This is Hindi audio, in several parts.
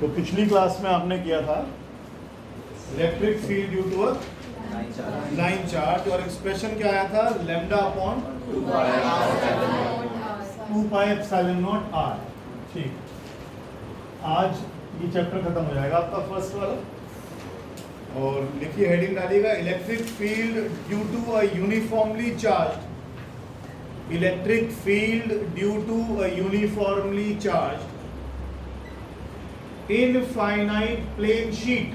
तो पिछली क्लास में आपने किया था electric field due to a line charge और एक्सप्रेशन क्या आया था, lambda upon 2 pi epsilon naught r. ठीक, आज ये चैप्टर खत्म हो जाएगा आपका फर्स्ट वाला। और लिखिए, हेडिंग डालिएगा electric field due to a uniformly charge, electric field due to a uniformly charge infinite plane sheet.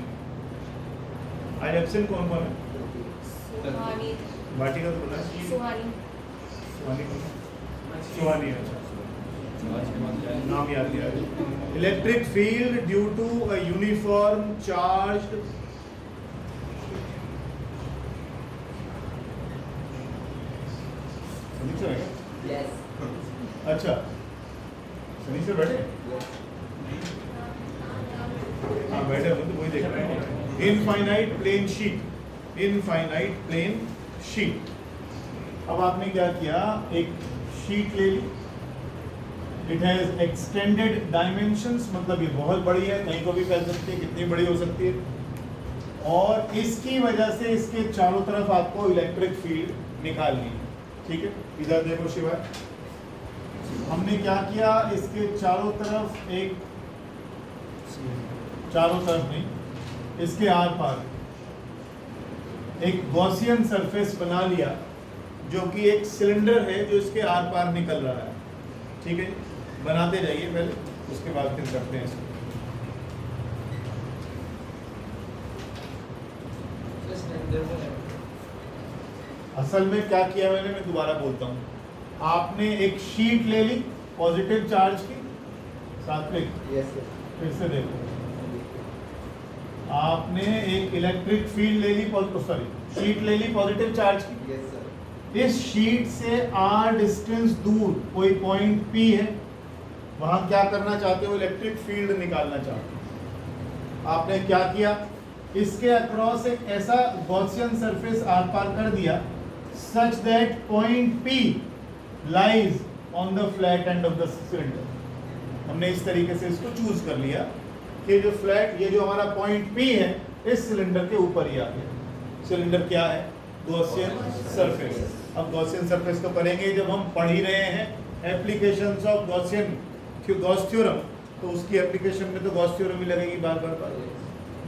आज एब्सेंट कौन कौन है? सुहानी, भाटी का तो बोला है, सुहानी, सुहानी कौन है? सुहानी, अच्छा नाम याद किया। Electric field due to a uniform charge अच्छा सनी से बैठे, हाँ बैठे हो तो वही देख रहे हैं। Infinite plane sheet, infinite plane sheet. अब आपने क्या किया, एक शीट ले ली, इट हैज एक्सटेंडेड डायमेंशंस, मतलब ये बहुत बड़ी है, कहीं को भी फैल सकती है, कितनी बड़ी हो सकती है, और इसकी वजह से इसके चारों तरफ आपको इलेक्ट्रिक फील्ड निकालनी है। ठीक है, इधर देखो शिवाय, हमने क्या किया, इसके चारों तरफ एक, चारों तरफ नहीं, इसके आर पार एक गॉसियन सरफेस बना लिया, जो कि एक सिलेंडर है जो इसके आर पार निकल रहा है। ठीक है, बनाते जाइए पहले, उसके बाद फिर करते हैं इसको। असल में क्या किया मैंने, मैं दोबारा बोलता हूँ, आपने एक शीट ले ली पॉजिटिव चार्ज की, सात्विक फिर से देखो, आपने एक इलेक्ट्रिक फील्ड ले ली, सॉरी शीट ले ली पॉजिटिव चार्ज की। इस शीट से आर डिस्टेंस दूर कोई पॉइंट P है, वहां क्या करना चाहते हो, इलेक्ट्रिक फील्ड निकालना चाहते हो। आपने क्या किया, इसके अक्रॉस एक ऐसा गॉसियन सरफेस आर पार कर दिया such that point P lies on the flat end of the cylinder. हमने इस तरीके से इसको चूज कर लिया कि जो फ्लैट, ये जो हमारा पॉइंट P है, इस सिलेंडर के ऊपर ही आ गया। सिलेंडर क्या है, गॉसियन सरफेस। अब गॉसियन सरफेस को करेंगे जब हम पढ़ ही रहे हैं applications of Gaussian Gauss theorem, तो उसकी एप्लीकेशन में तो गॉस थ्योरम ही लगेगी बार बार।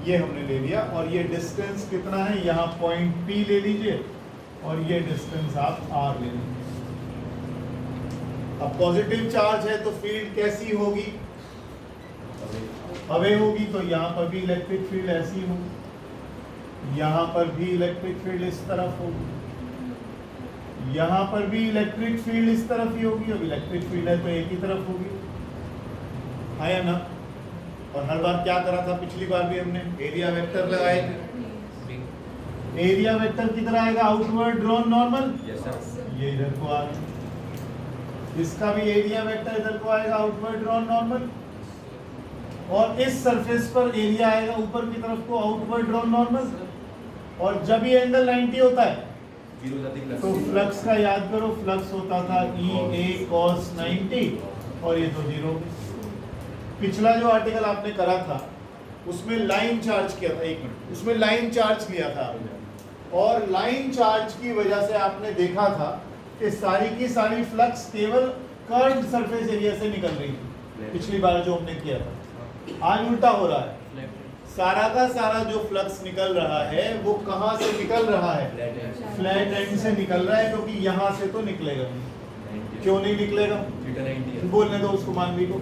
ये हमने ले लिया, और ये डिस्टेंस कितना है, यहाँ पॉइंट P ले लीजिए, और ये डिस्टेंस आप R ले लीजिए। अब पॉजिटिव चार्ज है तो फील्ड कैसी होगी, अवे होगी, तो यहाँ पर भी इलेक्ट्रिक फील्ड ऐसी होगी, यहाँ पर भी इलेक्ट्रिक फील्ड इस तरफ होगी, यहाँ पर भी इलेक्ट्रिक फील्ड इस तरफ ही होगी। अब इलेक्ट्रिक फील्ड है तो एक ही तरफ होगी, है या ना। और हर बार क्या करा था, पिछली बार भी हमने एरिया वेक्टर लगाए थे। एरिया वेक्टर किधर आएगा, आउटवर्ड ड्रॉन नॉर्मल, ये इधर को आ गया। इसका भी एरिया वेक्टर इधर को आएगा, आउटवर्ड ड्रॉन नॉर्मल, और इस सरफेस पर एरिया आएगा ऊपर की तरफ को, आउटवर्ड ड्रॉन नॉर्मल। और जब ये एंगल 90 होता है तो फ्लक्स का याद करो, फ्लक्स होता था EA cos 90, और ये तो 0। पिछला जो आर्टिकल आपने करा था उसमें लाइन चार्ज किया था, एक मिनट, उसमें लाइन चार्ज लिया था आपने, और लाइन चार्ज की वजह से आपने देखा था कि सारी की सारी फ्लक्स केवल कर्व्ड सरफेस एरिया से निकल रही थी, पिछली बार जो हमने किया था। आज उल्टा हो रहा है, सारा का सारा जो फ्लक्स निकल रहा है वो कहाँ से निकल रहा है, फ्लैट एंड से निकल रहा है, क्योंकि यहाँ से तो निकलेगा नहीं। क्यों नहीं निकलेगा, बोलने दो उसको, मानवी को,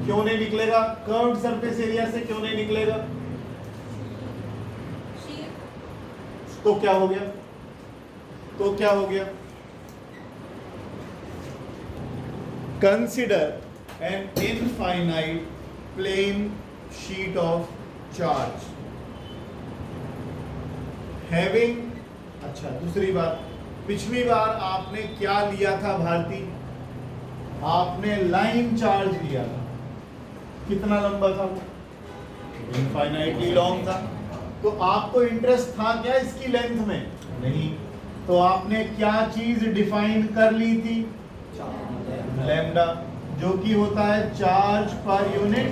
क्यों नहीं निकलेगा, कर्व्ड सरफेस एरिया से क्यों नहीं निकलेगा, तो क्या हो गया, तो क्या हो गया, consider an infinite plane sheet of charge having, अच्छा दूसरी बात, पिछली बार आपने क्या लिया था भारती, आपने लाइन चार्ज लिया था, कितना लंबा था वो, इनफाइनाइटली लॉन्ग था। तो आपको इंटरेस्ट था क्या इसकी लेंथ में, नहीं, तो आपने क्या चीज डिफाइन कर ली थी, लैम्डा, जो कि होता है चार्ज पर यूनिट।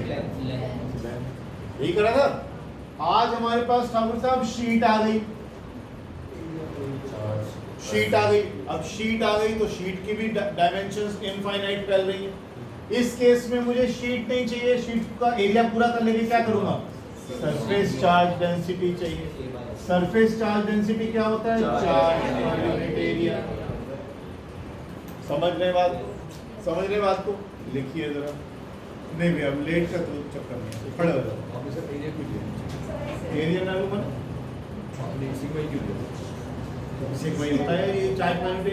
यही करा था। आज हमारे पास ठाकुर साहब शीट आ गई, शीट आ गई। अब शीट आ गई तो शीट की भी डायमेंशंस इनफाइनाइट फैल रही है। इस केस में मुझे शीट नहीं चाहिए, शीट का एरिया पूरा करने के लिए क्या करूंगा, सरफेस चार्ज डेंसिटी चाहिए। सरफेस चार्ज डेंसिटी क्या होता है, चार्ज पर यूनिट एरिया। समझ रहे बात को लिखिए जरा। नहीं भैया अब लेट का तो चक्कर नहीं, खड़े हो जाओ। एरिया ना लूँ सिग्मा ही होता है ये चार्ज पर unit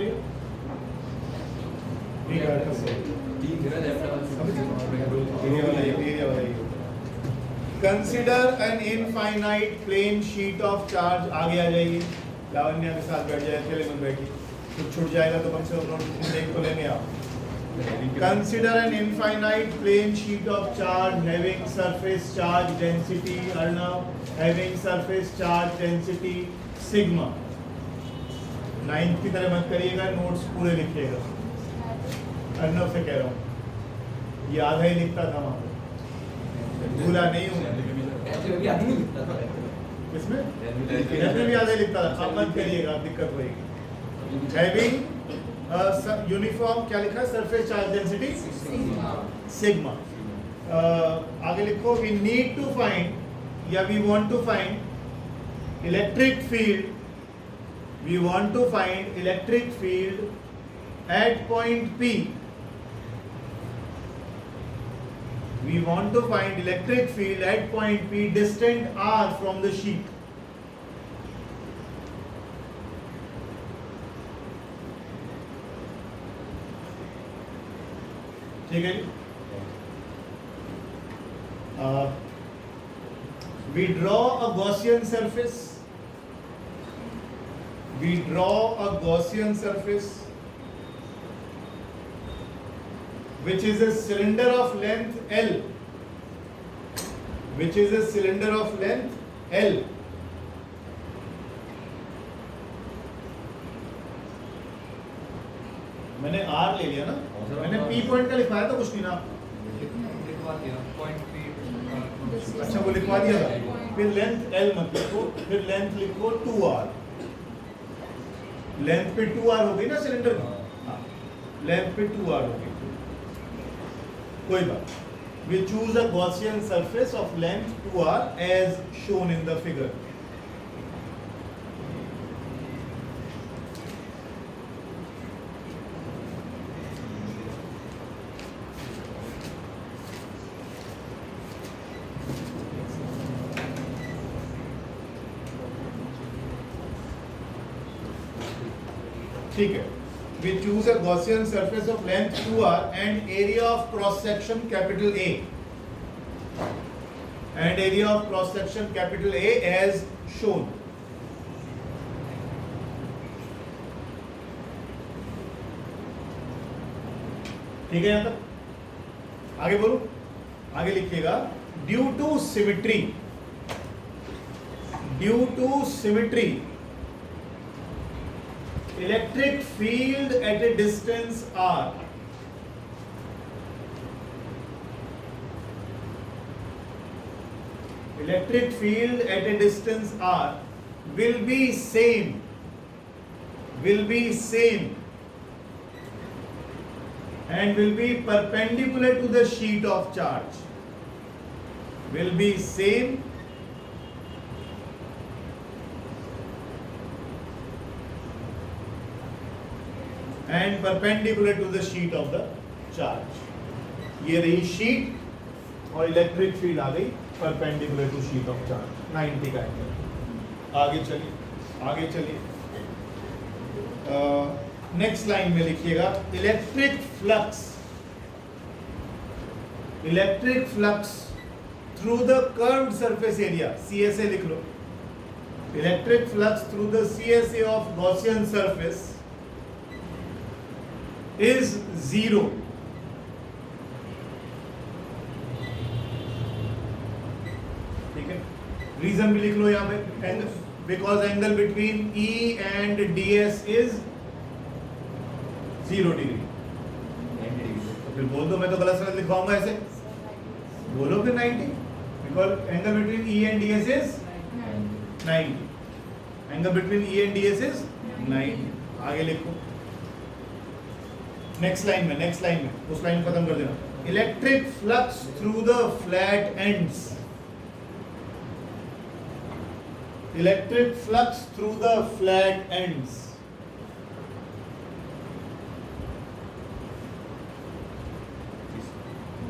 area. Consider an infinite plane sheet of charge. आगे आ जाइए, लावण्या के साथ बैठ जाए, अकेले मत बैठिए, कुछ छूट जाएगा तो कम से कम नोट देख तो लेंगे आप। Consider an infinite plane sheet of charge having surface charge density Arnav, having surface charge density sigma। 9th की तरह मत करिएगा, नोट्स पूरे लिखिएगा। अर्णव से कह रहा हूँ, ये आधा ही लिखता था वहाँ पे, भूला नहीं हूँ। किसमें? इसमें भी आधा ही लिखता था। अब मत करिएगा, दिक्कत होगी। Having यूनिफॉर्म क्या लिखा है, सरफेस चार्ज डेंसिटी सिग्मा। आगे लिखो, वी नीड टू फाइंड या we want to find electric field, we want to find electric field at point P, we want to find electric field at point P distant r from the sheet। ठीक है जी। We draw a Gaussian surface, we draw a Gaussian surface which is a cylinder of length L, which is a cylinder of length L, मैंने R ले लिया ना, मैंने P पॉइंट का लिखवाया था कुछ नहीं ना, अच्छा वो लिखवा दिया था। फिर लेंथ L मत लिखो, फिर लेंथ लिखो 2R। लेंथ पे 2R हो गई ना सिलेंडर में, लेंथ पे 2R हो गई, कोई बात। We choose a Gaussian surface of length 2R as shown in the figure। ठीक है, we choose a Gaussian surface of length 2R and area of cross section capital A, and area of cross section capital A as shown। ठीक है, यहां तक आगे बोलो, आगे लिखिएगा, due to symmetry, due to symmetry electric field at a distance r, electric field at a distance r will be same, will be same and will be perpendicular to the sheet of charge, will be same and perpendicular to the sheet of the charge। ये रही शीट और इलेक्ट्रिक फील्ड आ गई perpendicular to sheet of charge 90 का एंगल। आगे चलिए, आगे चलिए, नेक्स्ट लाइन में लिखिएगा, electric flux, electric flux through the curved surface area, CSA लिख लो, electric flux through the CSA of Gaussian surface is 0। ठीक है, रीजन भी लिख लो यहाँ पे, because angle between E and DS is 0 degree. फिर बोल दो, मैं तो गलत सलत लिखवाऊंगा ऐसे, बोलो फिर 90, because angle between E and D S is 90, angle between E and D S is 90। आगे लिखो नेक्स्ट लाइन में, उस लाइन खत्म कर देना। Electric flux through the flat ends, electric flux through the flat ends.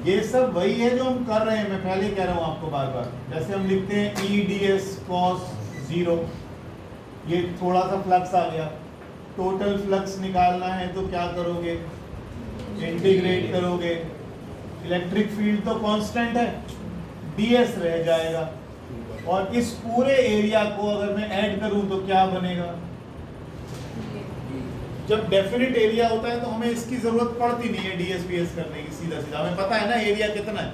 ये सब वही है जो हम कर रहे हैं, मैं पहले कह रहा हूं आपको बार बार। जैसे हम लिखते हैं ई डी एस कॉस 0, ये थोड़ा सा फ्लक्स आ गया, टोटल फ्लक्स निकालना है तो क्या करोगे, इंटीग्रेट करोगे। इलेक्ट्रिक फील्ड तो कांस्टेंट है, ds रह जाएगा, और इस पूरे एरिया को अगर मैं ऐड करूं तो क्या बनेगा। जब डेफिनेट एरिया होता है तो हमें इसकी जरूरत पड़ती नहीं है ds bs करने की, सीधा सीधा हमें पता है ना एरिया कितना है,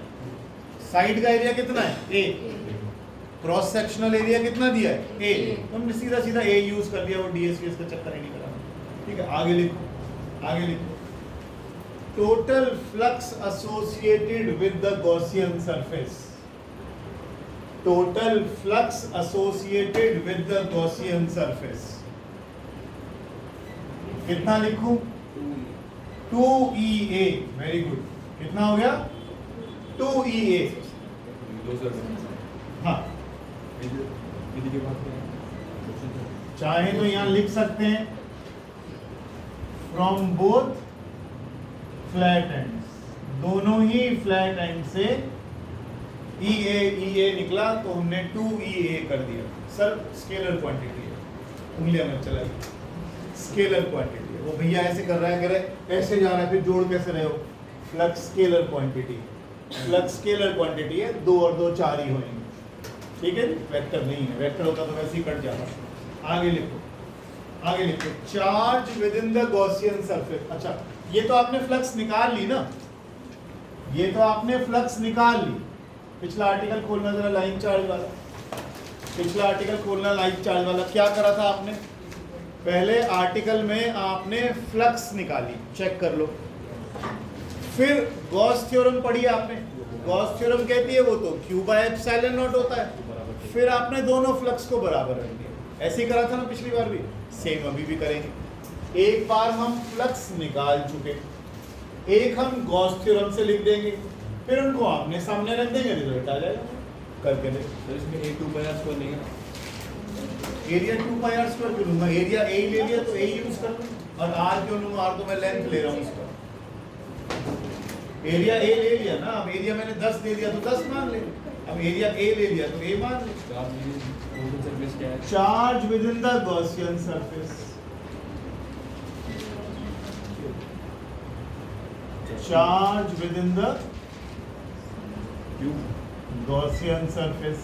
साइड का एरिया कितना है a, क्रॉस सेक्शनल एरिया कितना दिया है a, तो हमने सीधा सीधा a यूज कर दिया, वो ds bs का चक्कर ही नहीं करा। ठीक है, आगे लिखो, आगे लिखो। Total flux associated with the Gaussian surface, total flux associated with the Gaussian surface कितना लिखूं, 2EA, वेरी गुड। कितना हो गया, 2EA। हाँ, चाहे तो यहां लिख सकते हैं फ्रॉम बोथ फ्लैट एंड्स, दोनों ही फ्लैट एंड से EA निकला तो हमने 2EA कर दिया। सर स्केलर क्वांटिटी है, उंगलियां में चला गया, स्केलर क्वांटिटी है। वो भैया ऐसे कर रहा है, कह रहे ऐसे जा रहा है, फिर जोड़ कैसे रहे हो, flux scalar quantity, flux scalar quantity है, 2 और 2 4 ही होंगे। ठीक है, वेक्टर नहीं है, वेक्टर होता तो वैसे ही कट जाता। आगे लिखो, आगे लिखो, charge with in the Gaussian surface. अच्छा, ये तो आपने फ्लक्स निकाल ली ना, ये तो आपने फ्लक्स निकाल ली। पिछला आर्टिकल खोलना जरा, लाइन चार्ज वाला, पिछला आर्टिकल खोलना लाइन चार्ज वाला। क्या करा था आपने, पहले आर्टिकल में आपने फ्लक्स निकाली, चेक कर लो, फिर गॉस थ्योरम पढ़ी आपने। गॉस थ्योरम कहती है वो तो Q बाय एप्सिलॉन नॉट होता है, फिर आपने दोनों फ्लक्स को बराबर रख दिया। ऐसे ही करा था ना पिछली बार भी, सेम अभी भी करेंगे। एक बार हम फ्लक्स निकाल चुके, एक हम गॉस थ्योरम से लिख देंगे, फिर उनको आपने सामने रख देंगे, रिजल्ट आ जाएगा। करके देख, सर इसमें a 2 पाई r स्क्वायर नहीं है, एरिया 2 पाई r स्क्वायर क्यों लूंगा, एरिया a ले लिया तो a यूज कर लूं, और r क्यों लूंगा, r तो मैं लेंथ ले रहा हूं इसका। एरिया a ले लिया ना, अब एरिया मैंने 10 दे दिया तो 10 मान ले, अब एरिया a ले लिया तो a मान ले। सरफेस क्या है, charge with in the Gaussian surface, charge with in the Gaussian surface.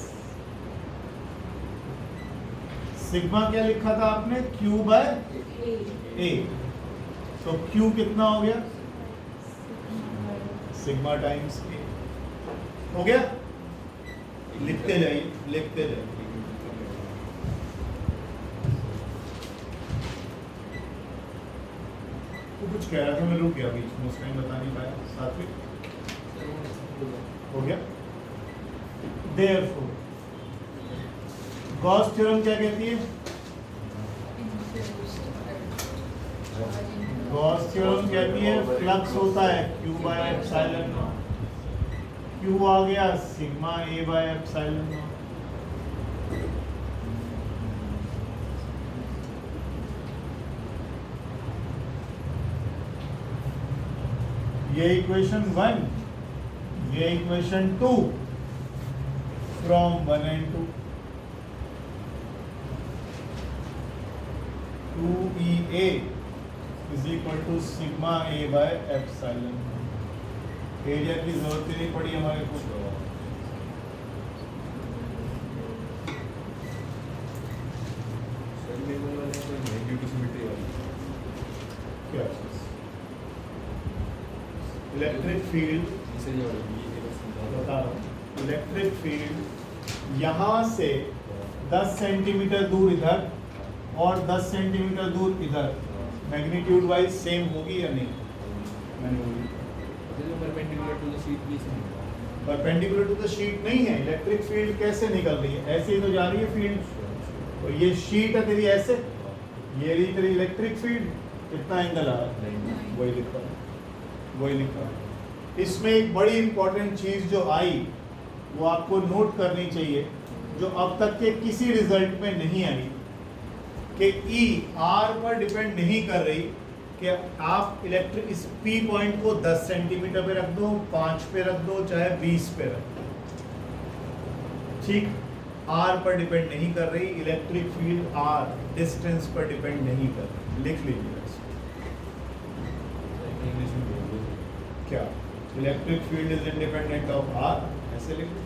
Sigma क्या लिखा था आपने, Q बाय A, तो Q कितना हो गया, सिग्मा टाइम्स A हो गया। लिखते जाइए, लिखते जाइए। तो कुछ कह रहा था, मैं रुक गया बीच में, उस टाइम बता नहीं पाया। सात्विक हो गया। Therefore, गॉस थ्योरम क्या कहती है, गॉस थ्योरम कहती है फ्लक्स होता है Q by epsilon naught, Q आ गया sigma A by epsilon not. ये इक्वेशन 1, ये equation 2 from 1 and 2, 2EA is equal to sigma A by epsilon। Area की जरूरत ही नहीं पड़ी हमारे को। क्या इलेक्ट्रिक फील्ड बता रहा हूँ, इलेक्ट्रिक फील्ड यहाँ से 10 सेंटीमीटर दूर इधर और 10 सेंटीमीटर दूर इधर मैग्नीट्यूड वाइज सेम होगी या नहीं, मैंने बोली perpendicular to the sheet please. Perpendicular to the sheet नहीं है, इलेक्ट्रिक फील्ड कैसे निकल रही है, ऐसे ही तो जा रही है फील्ड। तो ये शीट है तेरी ऐसे, ये रही तेरी इलेक्ट्रिक फील्ड, कितना एंगल आ रहा है, वही लिखा है, वही लिखा है। इसमें एक बड़ी इंपॉर्टेंट चीज जो आई वो आपको नोट करनी चाहिए, जो अब तक के किसी रिजल्ट में नहीं आई, कि ई आर पर डिपेंड नहीं कर रही कि आप इलेक्ट्रिक इस पी पॉइंट को 10 सेंटीमीटर पे रख दो, 5 पे रख दो, चाहे 20 पे रख दो, ठीक, आर पर डिपेंड नहीं कर रही। इलेक्ट्रिक फील्ड आर डिस्टेंस पर डिपेंड नहीं कर रही, लिख लीजिए इंग्लिश में बोल दो। क्या, electric field is independent of r, ऐसे लिख लो।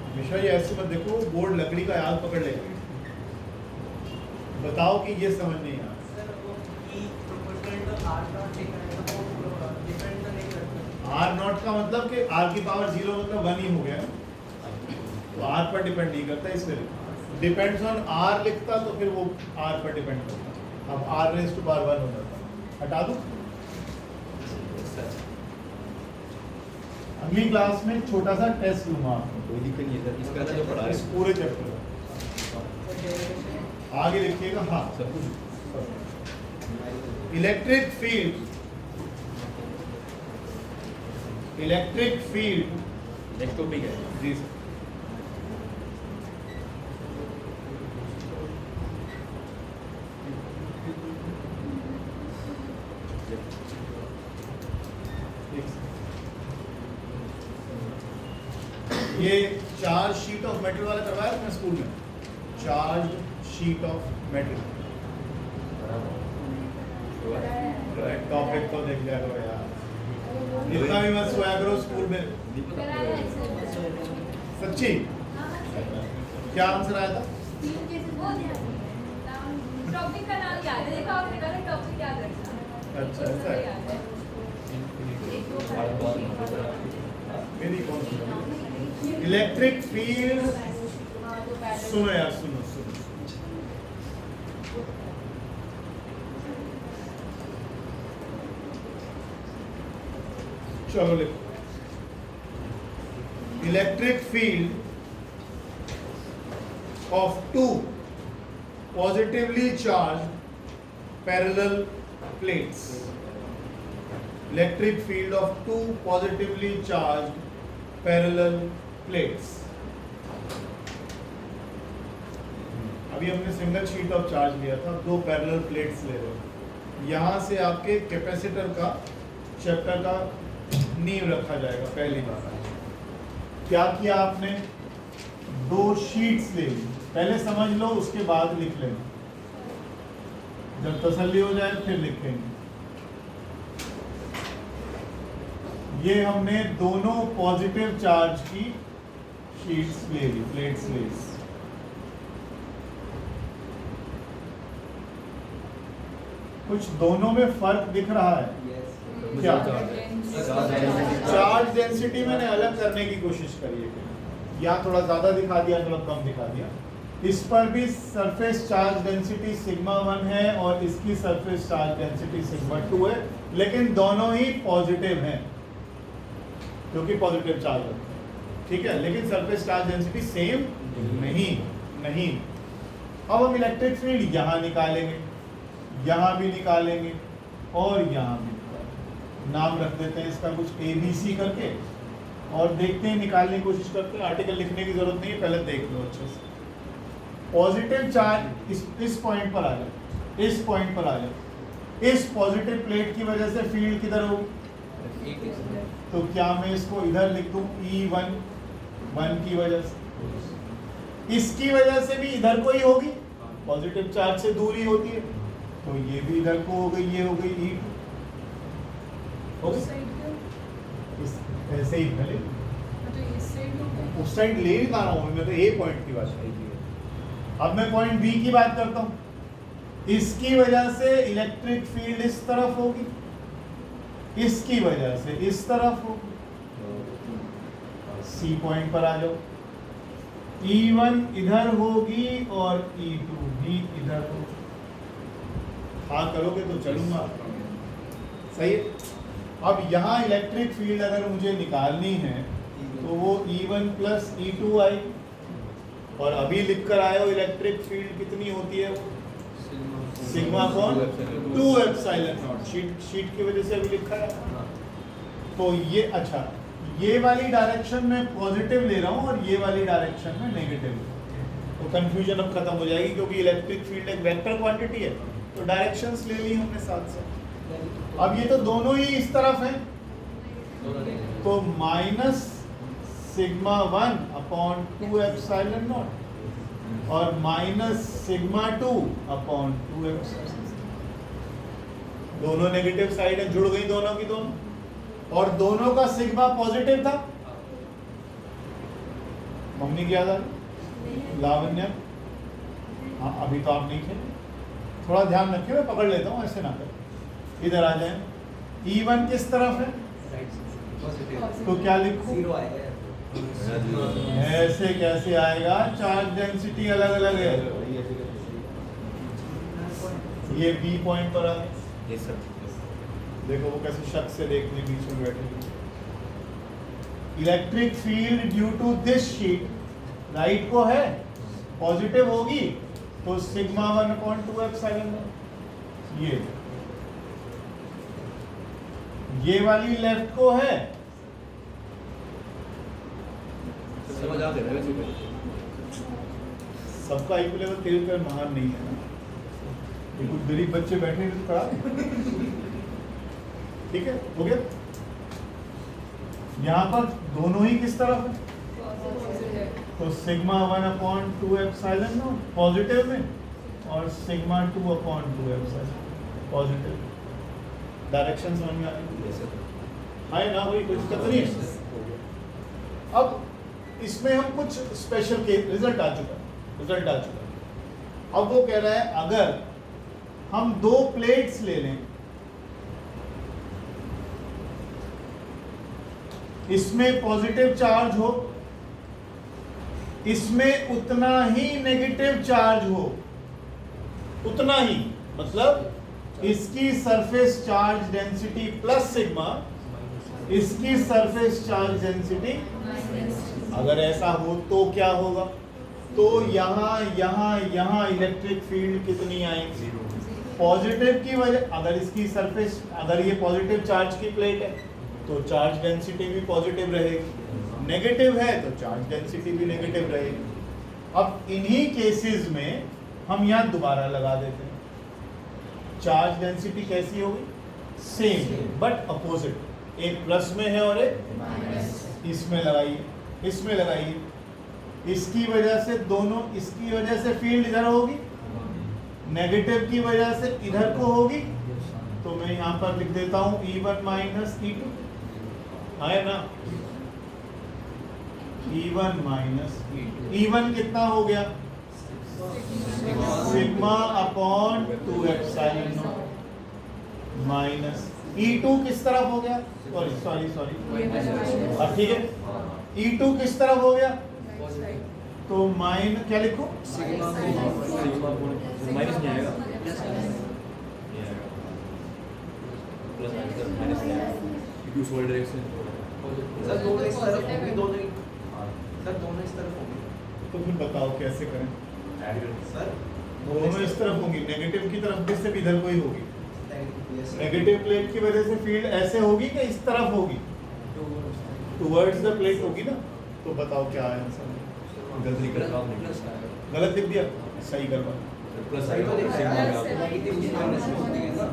हमेशा ये ऐसे मत देखो, बोर्ड लकड़ी का याद पकड़ लेगा, बताओ कि ये समझ नहीं आ आर नॉट का मतलब कि आर की पावर 0 मतलब 1 ही हो गया, तो आर पर डिपेंड नहीं करता, इसलिए डिपेंड्स ऑन आर लिखता तो फिर वो आर पर डिपेंड करता। अब आर रेज़ टू पावर 1 हो जाता, हटा दूं। अगली क्लास में छोटा सा टेस्ट लूंगा आपको, कोई दिक्कत नहीं है सर, इसका जो पढ़ा इस है पूरे चैप्टर आगे लिखिएगा। हाँ, सब कुछ इलेक्ट्रिक फील्ड एक टॉपिक है। जी सर, ये चार्ज शीट ऑफ मेटल वाला करवाया अपने स्कूल में, charge sheet of metal, topic तो देख लिया करो यार, इतना भी मत सोया करो स्कूल में, सच्ची। क्या आंसर आया था? टॉपिक का नाम याद है, देखा आपने कहा टॉपिक याद रखना। अच्छा, ऐसा है। याद है। मेरी कौन सी इलेक्ट्रिक फील्ड, सुनो यार, सुनो सुनो, चलो लिखो, electric field of two positively charged parallel plates. Electric field of two positively charged parallel plates. अभी हमने सिंगल शीट ऑफ चार्ज लिया था, दो पैरेलल प्लेट्स ले रहे हो। यहाँ से आपके कैपेसिटर का चैप्टर का नींव रखा जाएगा। पहली बार क्या किया आपने, दो शीट्स ले ली, पहले समझ लो उसके बाद लिख लेना, जब तसल्ली हो जाए फिर लिखेंगे। ये हमने दोनों पॉजिटिव चार्ज की शीट्स ले ली, प्लेट्स ले ली। कुछ दोनों में फर्क दिख रहा है क्या? चार्ज डेंसिटी मैंने अलग करने की कोशिश करी है, या थोड़ा ज्यादा दिखा दिया, थोड़ा कम दिखा दिया। इस पर भी सरफेस चार्ज डेंसिटी सिग्मा 1 है और इसकी सरफेस चार्ज डेंसिटी सिग्मा 2 है, लेकिन दोनों ही पॉजिटिव हैं क्योंकि पॉजिटिव चार्ज है, ठीक है, लेकिन सरफेस चार्ज डेंसिटी सेम नहीं। अब हम इलेक्ट्रिक फील्ड यहाँ निकालेंगे, यहाँ भी निकालेंगे और यहाँ भी निकालेंगे। नाम रख देते हैं इसका कुछ ABC करके, और देखते हैं, निकालने की कोशिश करते हैं। आर्टिकल लिखने की जरूरत नहीं है, पहले देख लो अच्छे से। पॉजिटिव चार्ज इस पॉइंट पर आ जाए, इस पॉइंट पर आ जाए, इस पॉजिटिव प्लेट की वजह से फील्ड किधर होगी, तो क्या मैं इसको इधर लिख दूं, E1 1 की वजह से, इसकी वजह से भी इधर को ही होगी, पॉजिटिव चार्ज से दूरी होती है, तो ये भी इधर को हो गई, ये हो गई E2, ऐसे ही पहले उस साइड ले ही रहा हूँ मैं, तो ए पॉइंट की बात है। अब मैं पॉइंट बी की बात करता हूँ, इसकी वजह से इलेक्ट्रिक फील्ड इस तरफ होगी, इसकी वजह से इस तरफ होगी, सी पॉइंट पर आ जाओ। E1 इधर होगी और E2 भी इधर होगी। हाँ करोगे तो चलूंगा, सही है। अब यहाँ इलेक्ट्रिक फील्ड अगर मुझे निकालनी है तो वो E1 प्लस E2 आई, और अभी लिख कर आए हो इलेक्ट्रिक फील्ड कितनी होती है, sigma upon 2 epsilon not. Sheet की वजह से अभी लिखा है। तो ये अच्छा, ये वाली डायरेक्शन में पॉजिटिव ले रहा हूँ और ये वाली डायरेक्शन में नेगेटिव, तो कंफ्यूजन अब खत्म हो जाएगी, क्योंकि इलेक्ट्रिक फील्ड एक वेक्टर क्वांटिटी है, तो डायरेक्शंस ले ली हमने साथ साथ। अब ये तो दोनों ही इस तरफ हैं, तो minus sigma 1 upon 2 epsilon not और माइनस सिग्मा 2 अपॉन 2 एप्सिलॉन। दोनों नेगेटिव साइड है, जुड़ गई दोनों की दोनों, और दोनों का सिग्मा पॉजिटिव था। मम्मी क्या था, लावण्य? हाँ अभी तो आप नहीं थे, थोड़ा ध्यान रखिए, मैं पकड़ लेता हूँ, ऐसे ना कर। इधर आ जाए। E1 किस तरफ है, तो क्या लिखूं? 0 आएगा। ऐसे कैसे आएगा, चार्ज डेंसिटी अलग अलग है। ये बी पॉइंट पर आ गया। ये सब देखो वो कैसे शक से देखने बीच में बैठे। Electric field due to this sheet right को है, पॉजिटिव होगी तो सिग्मा 1 अपॉन 2 एप्सिलॉन। ये वाली लेफ्ट को है, समझ आ रहा है। सबका इक्वल लेवल तेल कर महान नहीं है ना, ये कुछ गरीब बच्चे बैठे हैं तो पढ़ा। ठीक है, हो गया। यहाँ पर दोनों ही किस तरफ है, तो sigma 1 upon 2 epsilon not positive में, और sigma 2 upon 2 epsilon positive. Direction समझ में आ रही है ना, वही कुछ दिक्कत नहीं है। अब इसमें हम कुछ स्पेशल के रिजल्ट आ चुका है। अब वो कह रहा है अगर हम दो प्लेट्स ले लें, इसमें पॉजिटिव चार्ज हो, इसमें उतना ही नेगेटिव चार्ज हो, उतना ही, मतलब इसकी surface charge density plus sigma, इसकी सरफेस चार्ज डेंसिटी, अगर ऐसा हो तो क्या होगा, तो यहाँ इलेक्ट्रिक फील्ड कितनी आएगी, पॉजिटिव की वजह। अगर इसकी सरफेस, अगर ये पॉजिटिव चार्ज की प्लेट है तो चार्ज डेंसिटी भी पॉजिटिव रहेगी, नेगेटिव है तो चार्ज डेंसिटी भी नेगेटिव रहेगी। अब इन्हीं केसेस में हम यहाँ दोबारा लगा देते हैं, चार्ज डेंसिटी कैसी होगी, सेम बट अपोजिट, एक प्लस में है और एक इसमें लगाइए, इसमें लगाइए। इसकी वजह से दोनों, इसकी वजह से फील्ड इधर होगी, नेगेटिव की वजह से इधर को होगी, तो मैं यहाँ पर लिख देता हूँ E1 माइनस E2, है ना, E1 माइनस E1 कितना हो गया, sigma upon 2 epsilon not minus E2 किस तरफ हो गया, सॉरी अब ठीक है, E2 किस तरफ हो गया, तो माइन क्या लिखो, सिग्मा माइनस नहीं आएगा, प्लस माइनस नहीं आएगा, क्योंकि सोल्ड डायरेक्शन सर दोनों इस तरफ होंगे, दोनों ही सर दोनों इस तरफ होंगे। तो फिर बताओ कैसे करें, सर दोनों इस तरफ होंगी, नेगेटिव की तरफ भी सिर्फ इधर को ही होगी, yes, नेगेटिव प्लेट की वजह से फील्ड ऐसे होगी कि इस तरफ होगी, टुवर्ड्स द प्लेट होगी ना। तो बताओ क्या है आंसर, गलती कर रहा हूँ, प्लस आएगा, गलत लिख दिया, सही करवा। प्लस सही तो आएगा, लिखा सिग्मा है, का आपको। नेगेटिव की माइनस में होती है ना।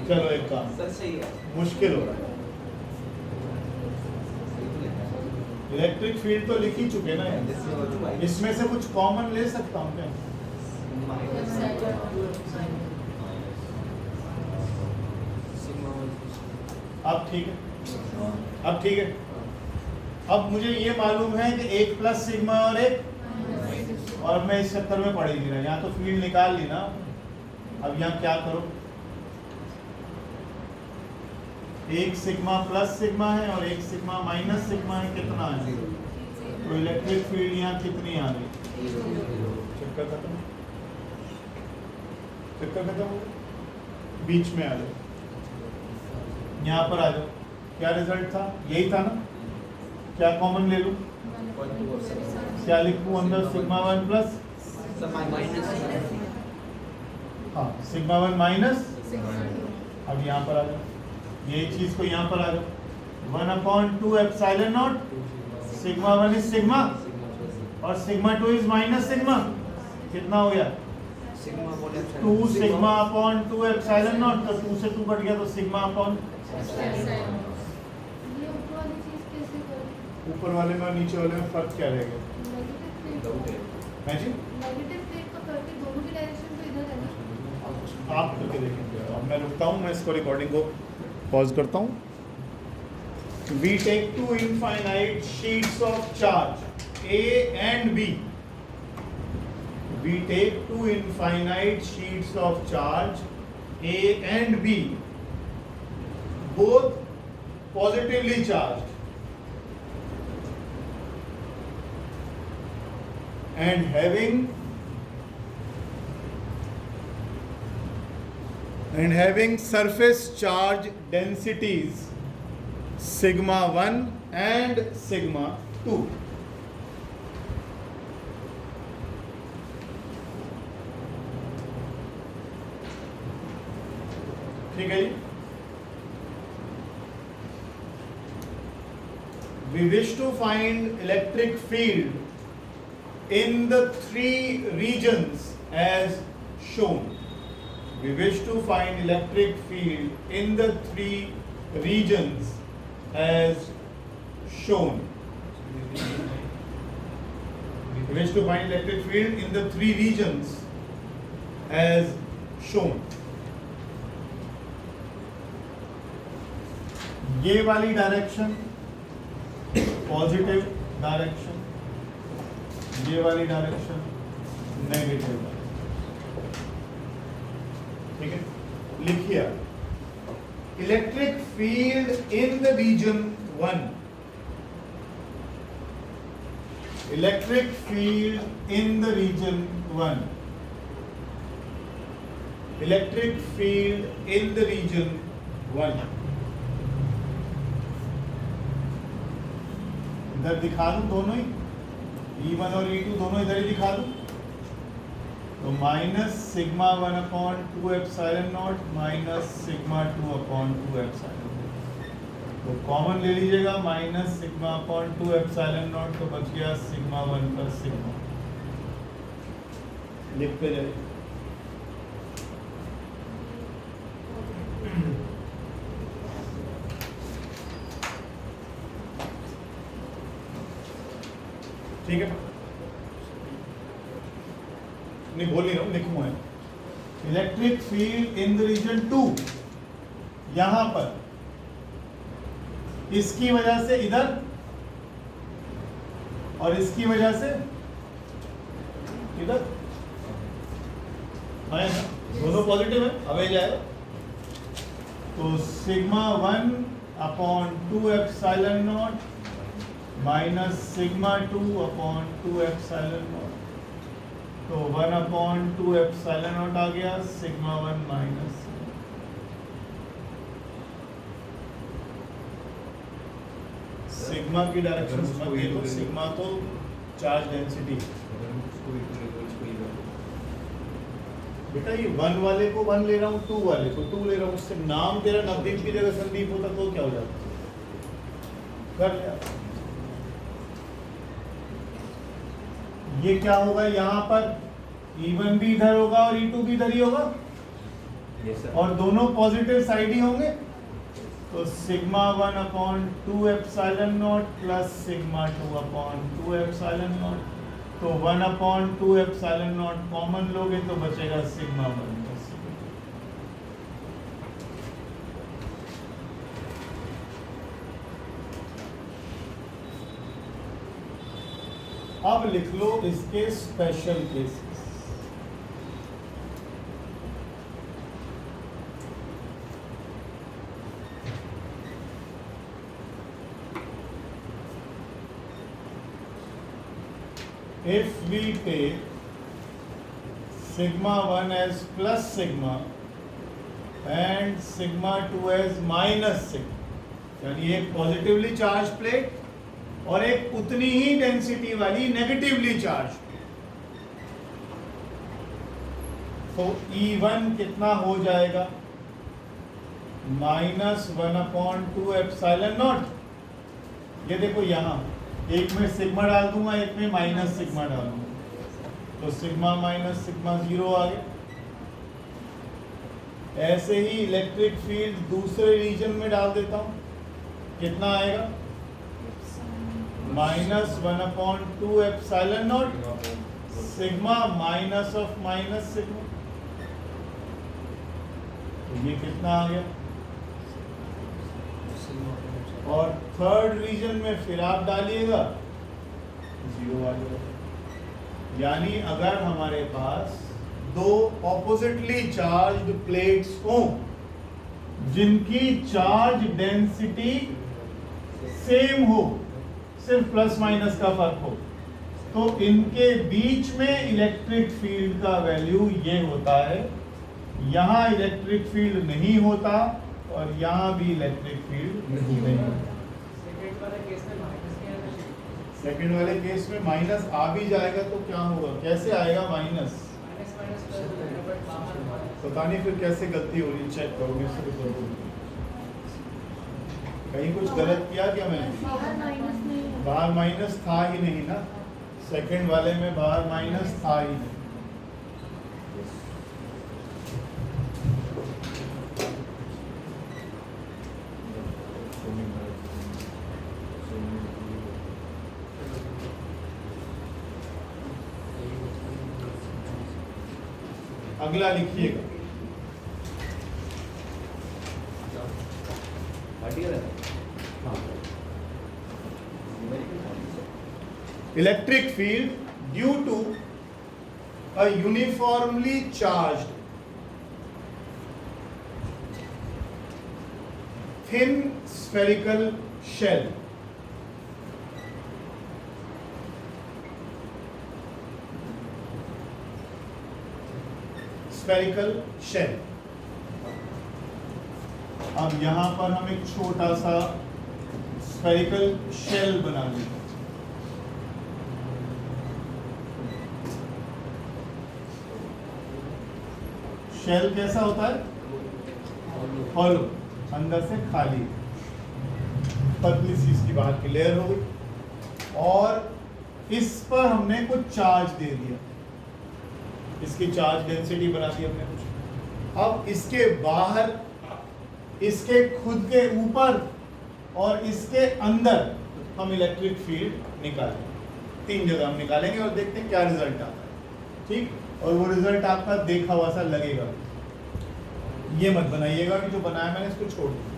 चलो एक काम, सर सही है, मुश्किल हो रहा है, सही तो लिखा है। इलेक्ट्रिक फील्ड तो लिख ही चुके ना, इसमें से कुछ कॉमन ले सकता हूँ क्या, अब ठीक है, अब ठीक है। अब मुझे ये मालूम है कि एक प्लस सिग्मा और एक, और मैं इस चक्कर में पड़ ही नहीं रहा, यहाँ तो फील्ड निकाल ली ना। अब यहाँ क्या करो, एक सिग्मा प्लस सिग्मा है और एक सिग्मा माइनस सिग्मा है, कितना है? तो इलेक्ट्रिक फील्ड यहाँ कितनी आ गई? चक्कर खत्म, चक्कर खत्म हो गया। बीच में आ जाओ, यहाँ पर आ जाओ। क्या रिजल्ट था? यही था ना? क्या कॉमन ले लूं? क्या लिखूं अंदर? सिग्मा 1 प्लस, हाँ सिग्मा 1 माइनस। अब यहाँ पर आ जाओ, ये चीज को यहाँ पर आ जाओ। 1/2 epsilon not, sigma 1 is sigma और सिग्मा 2 इज माइनस सिग्मा। कितना हो गया? 2 सिग्मा अपॉन 2 एप्सिलॉन नॉट। तो 2 से 2 कट गया तो सिग्मा अपॉन, ऊपर वाले में और नीचे वाले में फर्क क्या रहेगा? है जी, आप करके देखेंगे। अब मैं रुकता हूँ, मैं इसको रिकॉर्डिंग को पॉज करता हूँ। We take two infinite sheets of charge A and B. We take two infinite sheets of charge A and B, both positively charged, and having surface charge densities sigma 1 and sigma 2. ठीक है जी। We wish to find electric field in the three regions as shown. We wish to find electric field in the three regions as shown. We wish to find electric field in the three regions as shown. ये वाली डायरेक्शन पॉजिटिव डायरेक्शन, ये वाली डायरेक्शन नेगेटिव डायरेक्शन। ठीक है, लिखिए electric field in the region 1, electric field in the region 1, electric field in the region 1। इधर दिखा दूं दोनों ही, E1 और E2 दोनों इधर ही दिखा दूं। तो minus sigma 1/2 epsilon not minus sigma 2/2 epsilon. तो कॉमन ले लीजिएगा, माइनस सिग्मा 2 एप्सिलॉन नॉट, तो बच गया सिग्मा 1 प्लस सिग्मा। लिखते जाइए। ठीक है, नहीं बोल नहीं रहा हूं, लिखूंगा। Electric field in the region 2, यहां पर इसकी वजह से इधर और इसकी वजह से इधर है ना, दोनों पॉजिटिव है। अब जाएगा तो sigma 1/2 epsilon not minus sigma 2/2 epsilon not. तो 1/2 एप्सिलॉन नॉट आ गया, सिग्मा 1 माइनस सिग्मा की डायरेक्शन समझ गए तो सिग्मा तो चार्ज डेंसिटी। बेटा ये 1 वाले को 1 ले रहा हूँ, 2 वाले को 2 ले रहा हूँ, उससे नाम तेरा नवदीप की जगह संदीप होता तो क्या हो जाता? कर लिया। ये क्या होगा, यहाँ पर E1 भी इधर होगा और E2 भी इधर ही होगा। yes, sir. और दोनों पॉजिटिव साइड ही होंगे। तो sigma 1/2 epsilon not plus sigma 2/2 epsilon not. तो 1/2 एप्सिलॉन नॉट कॉमन लोगे तो बचेगा सिग्मा 1 प्लस। अब लिख लो इसके special cases. if we take sigma 1 as plus sigma and sigma 2 as minus sigma, यानी एक पॉजिटिवली चार्ज प्लेट और एक उतनी ही डेंसिटी वाली नेगेटिवली चार्ज प्लेट, तो E1 कितना हो जाएगा? -1/2 एप्सिलॉन नॉट। ये देखो यहाँ एक में सिग्मा डाल दूंगा, एक में माइनस सिग्मा डालूंगा, तो सिग्मा माइनस सिग्मा 0 आ गया। ऐसे ही इलेक्ट्रिक फील्ड दूसरे रीजन में डाल देता हूँ, कितना आएगा? -1/2 epsilon not sigma minus of minus sigma, तो ये कितना आ गया? और थर्ड रीजन में फिर आप डालिएगा 0 आ जाएगा। यानी अगर हमारे पास दो ऑपोजिटली चार्ज्ड प्लेट्स हों जिनकी चार्ज डेंसिटी सेम हो, सिर्फ प्लस माइनस का फर्क हो, तो इनके बीच में इलेक्ट्रिक फील्ड का वैल्यू ये होता है। यहाँ इलेक्ट्रिक फील्ड नहीं होता और यहाँ भी इलेक्ट्रिक फील्ड नहीं होता। सेकंड वाले केस में माइनस आ भी जाएगा तो क्या होगा? कैसे आएगा माइनस? पता नहीं फिर कैसे गलती हो रही, चेक करो मेरे से करो। कहीं कुछ गलत किया क्या मैंने? बाहर माइनस था ही नहीं ना, सेकंड वाले में बाहर माइनस था ही नहीं। अगला लिखिएगा, electric field due to a uniformly charged thin spherical shell spherical shell। अब यहां पर हम एक छोटा सा spherical shell बना लेंगे। शेल कैसा होता है? हॉलो, अंदर से खाली, पतली सी इसकी बाहर की लेयर हो गई और इस पर हमने कुछ चार्ज दे दिया, इसकी चार्ज डेंसिटी बना दी हमने कुछ। अब इसके बाहर, इसके खुद के ऊपर और इसके अंदर हम इलेक्ट्रिक फील्ड निकालेंगे। 3 जगह हम निकालेंगे और देखते हैं क्या रिजल्ट आता है, ठीक। और वो रिजल्ट आपका देखा हुआ सा लगेगा। ये मत बनाइएगा कि जो बनाया मैंने इसको छोड़ दिया,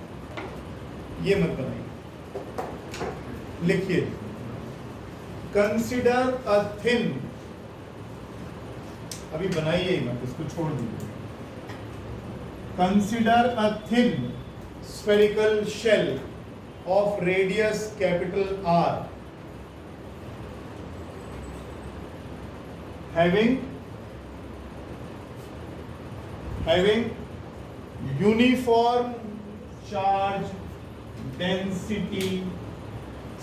ये मत बनाइए। लिखिए, कंसिडर अ थिन, अभी बनाइए ही मत, इसको छोड़ दीजिए। Consider a thin spherical shell of radius capital R having uniform charge density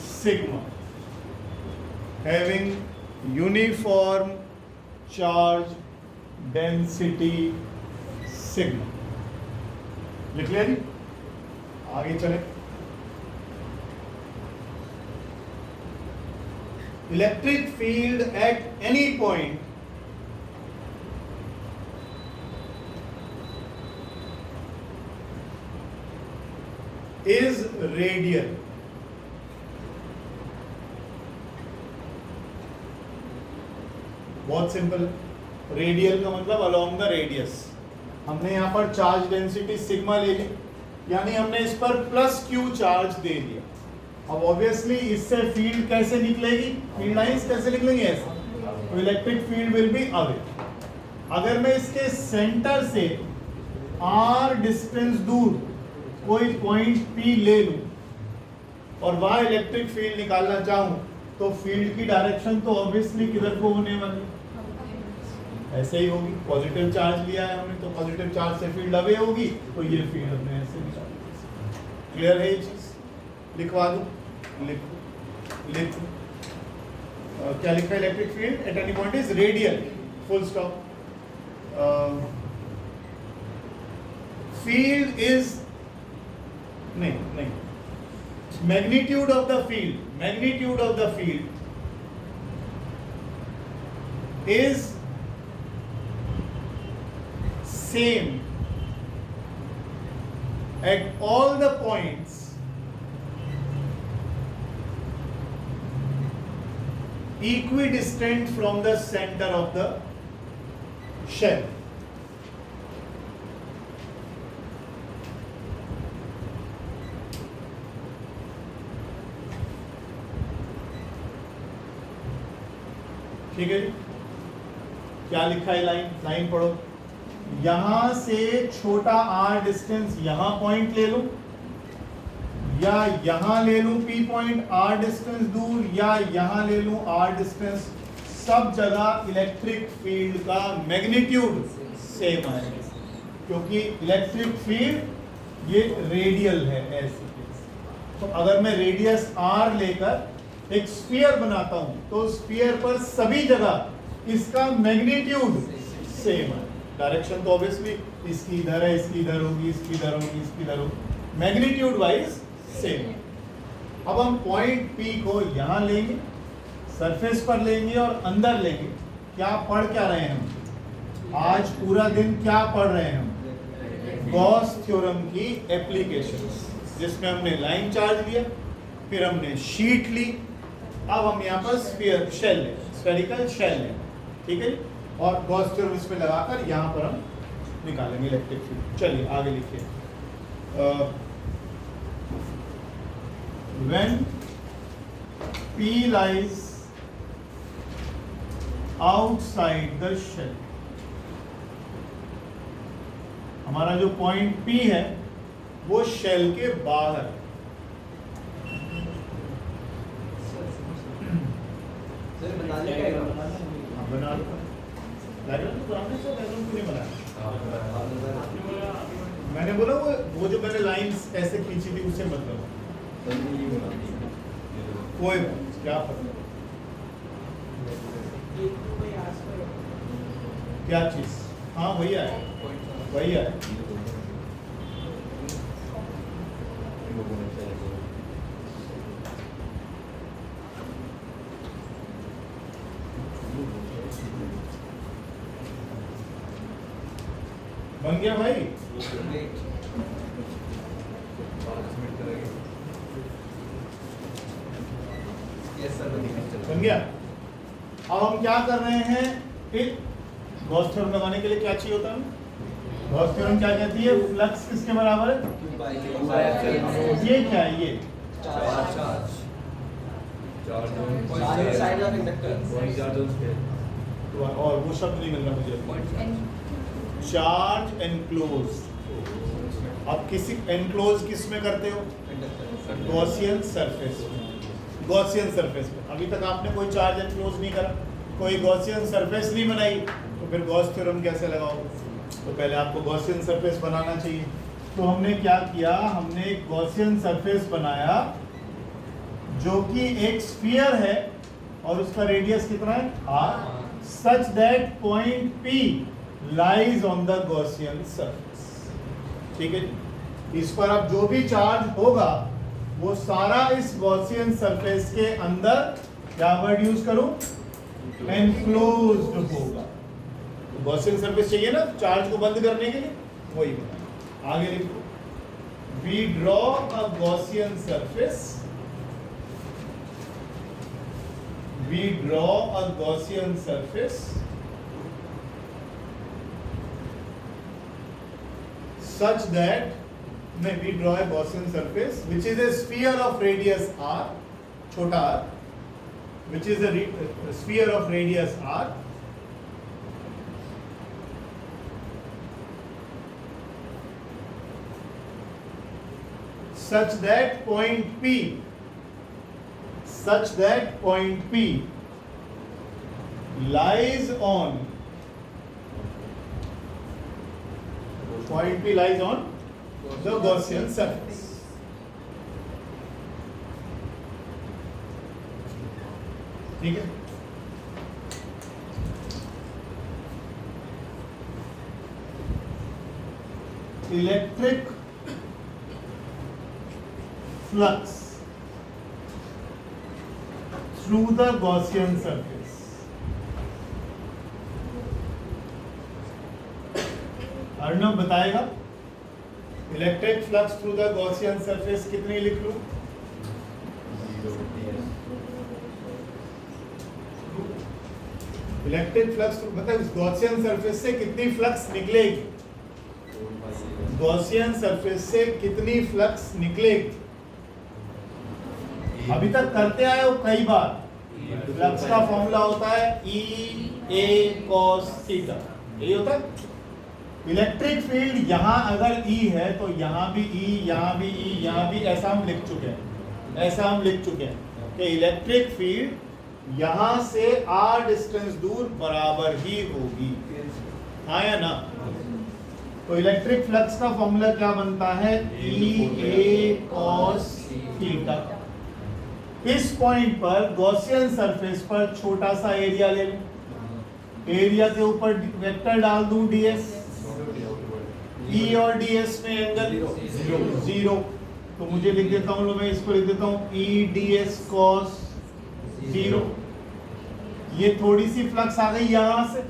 sigma, having uniform charge density sigma। लिख लिया जी, आगे चले। Electric field at any point is radial। बहुत सिंपल, रेडियल का मतलब अलोंग द रेडियस। हमने यहाँ पर चार्ज डेंसिटी सिग्मा ले ली, यानी हमने इस पर प्लस क्यू चार्ज दे दिया। अब ऑब्वियसली इससे फील्ड कैसे निकलेगी, फील्ड लाइंस कैसे निकलेंगी? ऐसे, तो electric field will be away. अगर मैं इसके सेंटर से r डिस्टेंस दूर कोई पॉइंट P ले लूं और वहां इलेक्ट्रिक फील्ड निकालना चाहूं, तो फील्ड की डायरेक्शन तो ऑब्वियसली किधर को होने वाली, ऐसे ही होगी। पॉजिटिव चार्ज लिया है हमने तो पॉजिटिव चार्ज से फील्ड अवे होगी, तो ये फील्ड हमने ऐसे निकाली। क्लियर है ये चीज? लिखवा दो, लिखो क्या लिखा है? Electric field at any point is radial, full stop. Field is नहीं, magnitude of the field is same at all the points equidistant from the center of the shell. ठीक है जी? क्या लिखा है? लाइन पढ़ो। यहां से छोटा r डिस्टेंस यहां पॉइंट ले लूं, या यहां ले लूं p पॉइंट r डिस्टेंस दूर, या यहां ले लूं r डिस्टेंस, सब जगह इलेक्ट्रिक फील्ड का मैग्नीट्यूड सेम है, क्योंकि इलेक्ट्रिक फील्ड ये रेडियल है ऐसे। तो अगर मैं रेडियस r लेकर एक स्फीयर बनाता हूं तो स्फीयर पर सभी जगह इसका मैग्नीट्यूड सेम है। डायरेक्शन तो ऑब्वियसली इसकी इधर है, इसकी इधर होगी, इसकी इधर होगी, इसकी इधर होगी, मैग्नीट्यूड वाइज सेम है। अब हम पॉइंट P को यहां लेंगे, सरफेस पर लेंगे और अंदर लेंगे। क्या पढ़ क्या रहे हैं हम आज पूरा दिन? क्या पढ़ रहे हैं हम? गॉस थ्योरम की एप्लीकेशंस, जिसमें हमने लाइन चार्ज लिया, फिर हमने शीट ली, अब हम यहाँ पर स्फीयर शेल लें, स्फेरिकल शेल लें, ठीक है? और गॉस थ्योरम इस पे लगाकर यहाँ पर हम निकालेंगे इलेक्ट्रिक फील्ड। चलिए आगे लिखिए। When P lies outside the shell, हमारा जो पॉइंट P है वो शेल के बाहर। बना लो डायग्राम, तो हमने सब डायग्राम क्यों नहीं बनाया? मैंने बोला वो जो मैंने लाइंस ऐसे खींची थी उसे मतलब कोई क्या फर्क, क्या चीज? हाँ वही आया, वही आया। बन गया भाई? बन गया। अब हम क्या कर रहे हैं? गॉस थ्योरम लगाने के लिए क्या चाहिए होता है? गॉस थ्योरम क्या कहती है? फ्लक्स किसके बराबर है? ये क्या है? ये और वो शब्द नहीं मिल रहा मुझे। Charge enclose. अब किसी एनक्लोज किस में करते हो? गॉसियन सरफेस में। गॉसियन सरफेस में अभी तक आपने कोई चार्ज एनक्लोज नहीं करा, कोई गॉसियन सरफेस नहीं बनाई, तो फिर गॉस थ्योरम कैसे लगाओगे? तो पहले आपको गॉसियन सरफेस बनाना चाहिए। तो हमने क्या किया? हमने एक गॉसियन सरफेस बनाया जो कि एक स्फीयर है और उसका रेडियस कितना है? r, such that point P lies on the Gaussian surface। ठीक है, इस पर अब जो भी चार्ज होगा वो सारा इस गॉसियन सरफेस के अंदर, क्या वर्ड यूज करूं? एनक्लोज्ड होगा। तो गॉसियन सरफेस चाहिए ना चार्ज को बंद करने के लिए, वही बना। आगे लिखो, we draw a Gaussian surface, we draw a Gaussian surface such that we draw a Gaussian surface which is a sphere of radius r, छोटा r, which is a sphere of radius r, such that point P such that point P lies on the Gaussian surface. ठीक है, electric flux through the Gaussian surface. Arnav बताएगा electric flux through the Gaussian surface कितनी लिख लूं? इलेक्ट्रिक फ्लक्स मतलब इस Gaussian सरफेस से कितनी फ्लक्स निकलेगी, Gaussian सरफेस से कितनी फ्लक्स निकलेगी। अभी तक करते आए हो कई बार, फ्लक्स का फॉर्मूला होता है E A cos थीटा, यही होता है। इलेक्ट्रिक फील्ड यहाँ अगर E है तो यहाँ भी E, यहाँ भी E, यहाँ भी, ऐसा हम लिख चुके हैं कि इलेक्ट्रिक फील्ड यहाँ से r डिस्टेंस दूर बराबर ही होगी, हाँ या ना। तो इलेक्ट्रिक फ्लक्स का फॉर्मूला क्या बनता है? E A cos theta. इस पॉइंट पर गॉसियन सरफेस पर छोटा सा एरिया ले लूं, एरिया के ऊपर वेक्टर डाल दूं ds, E और ds में एंगल 0, तो मुझे लिख देता हूं, मैं इसको लिख देता हूं E ds cos 0। ये थोड़ी सी फ्लक्स आ गई यहां से,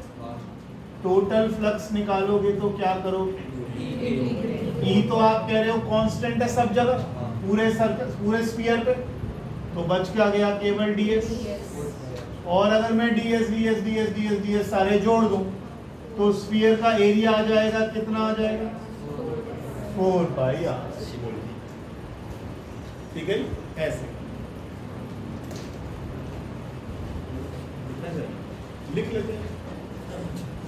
टोटल फ्लक्स निकालोगे तो क्या करोगे? E तो आप कह रहे हो कांस्टेंट है सब जगह, पूरे सर्कल, पूरे स्फीयर पे, तो बच क्या गया? केवल ds। और अगर मैं ds सारे जोड़ दूं तो स्फीयर का एरिया आ जाएगा, कितना आ जाएगा? 4 पाई r। ठीक है, ऐसे लिख लेते हैं,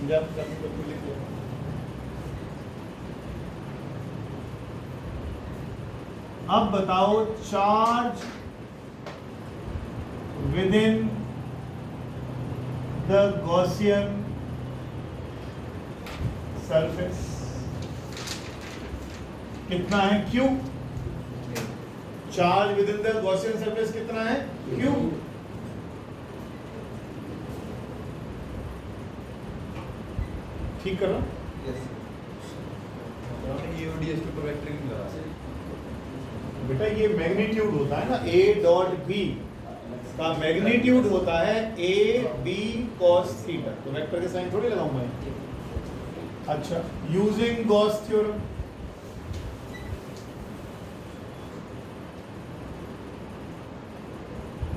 लिख लेते हैं। अब बताओ, charge within the Gaussian surface कितना है? Q। Charge with in the Gaussian surface कितना है? Q। ठीक करो। बेटा ये मैग्नीट्यूड होता है ना, A डॉट B का मैग्नीट्यूड होता है A B cos थीटा, तो वेक्टर के साइन थोड़ी लगाऊंगा। अच्छा, using Gauss theorem,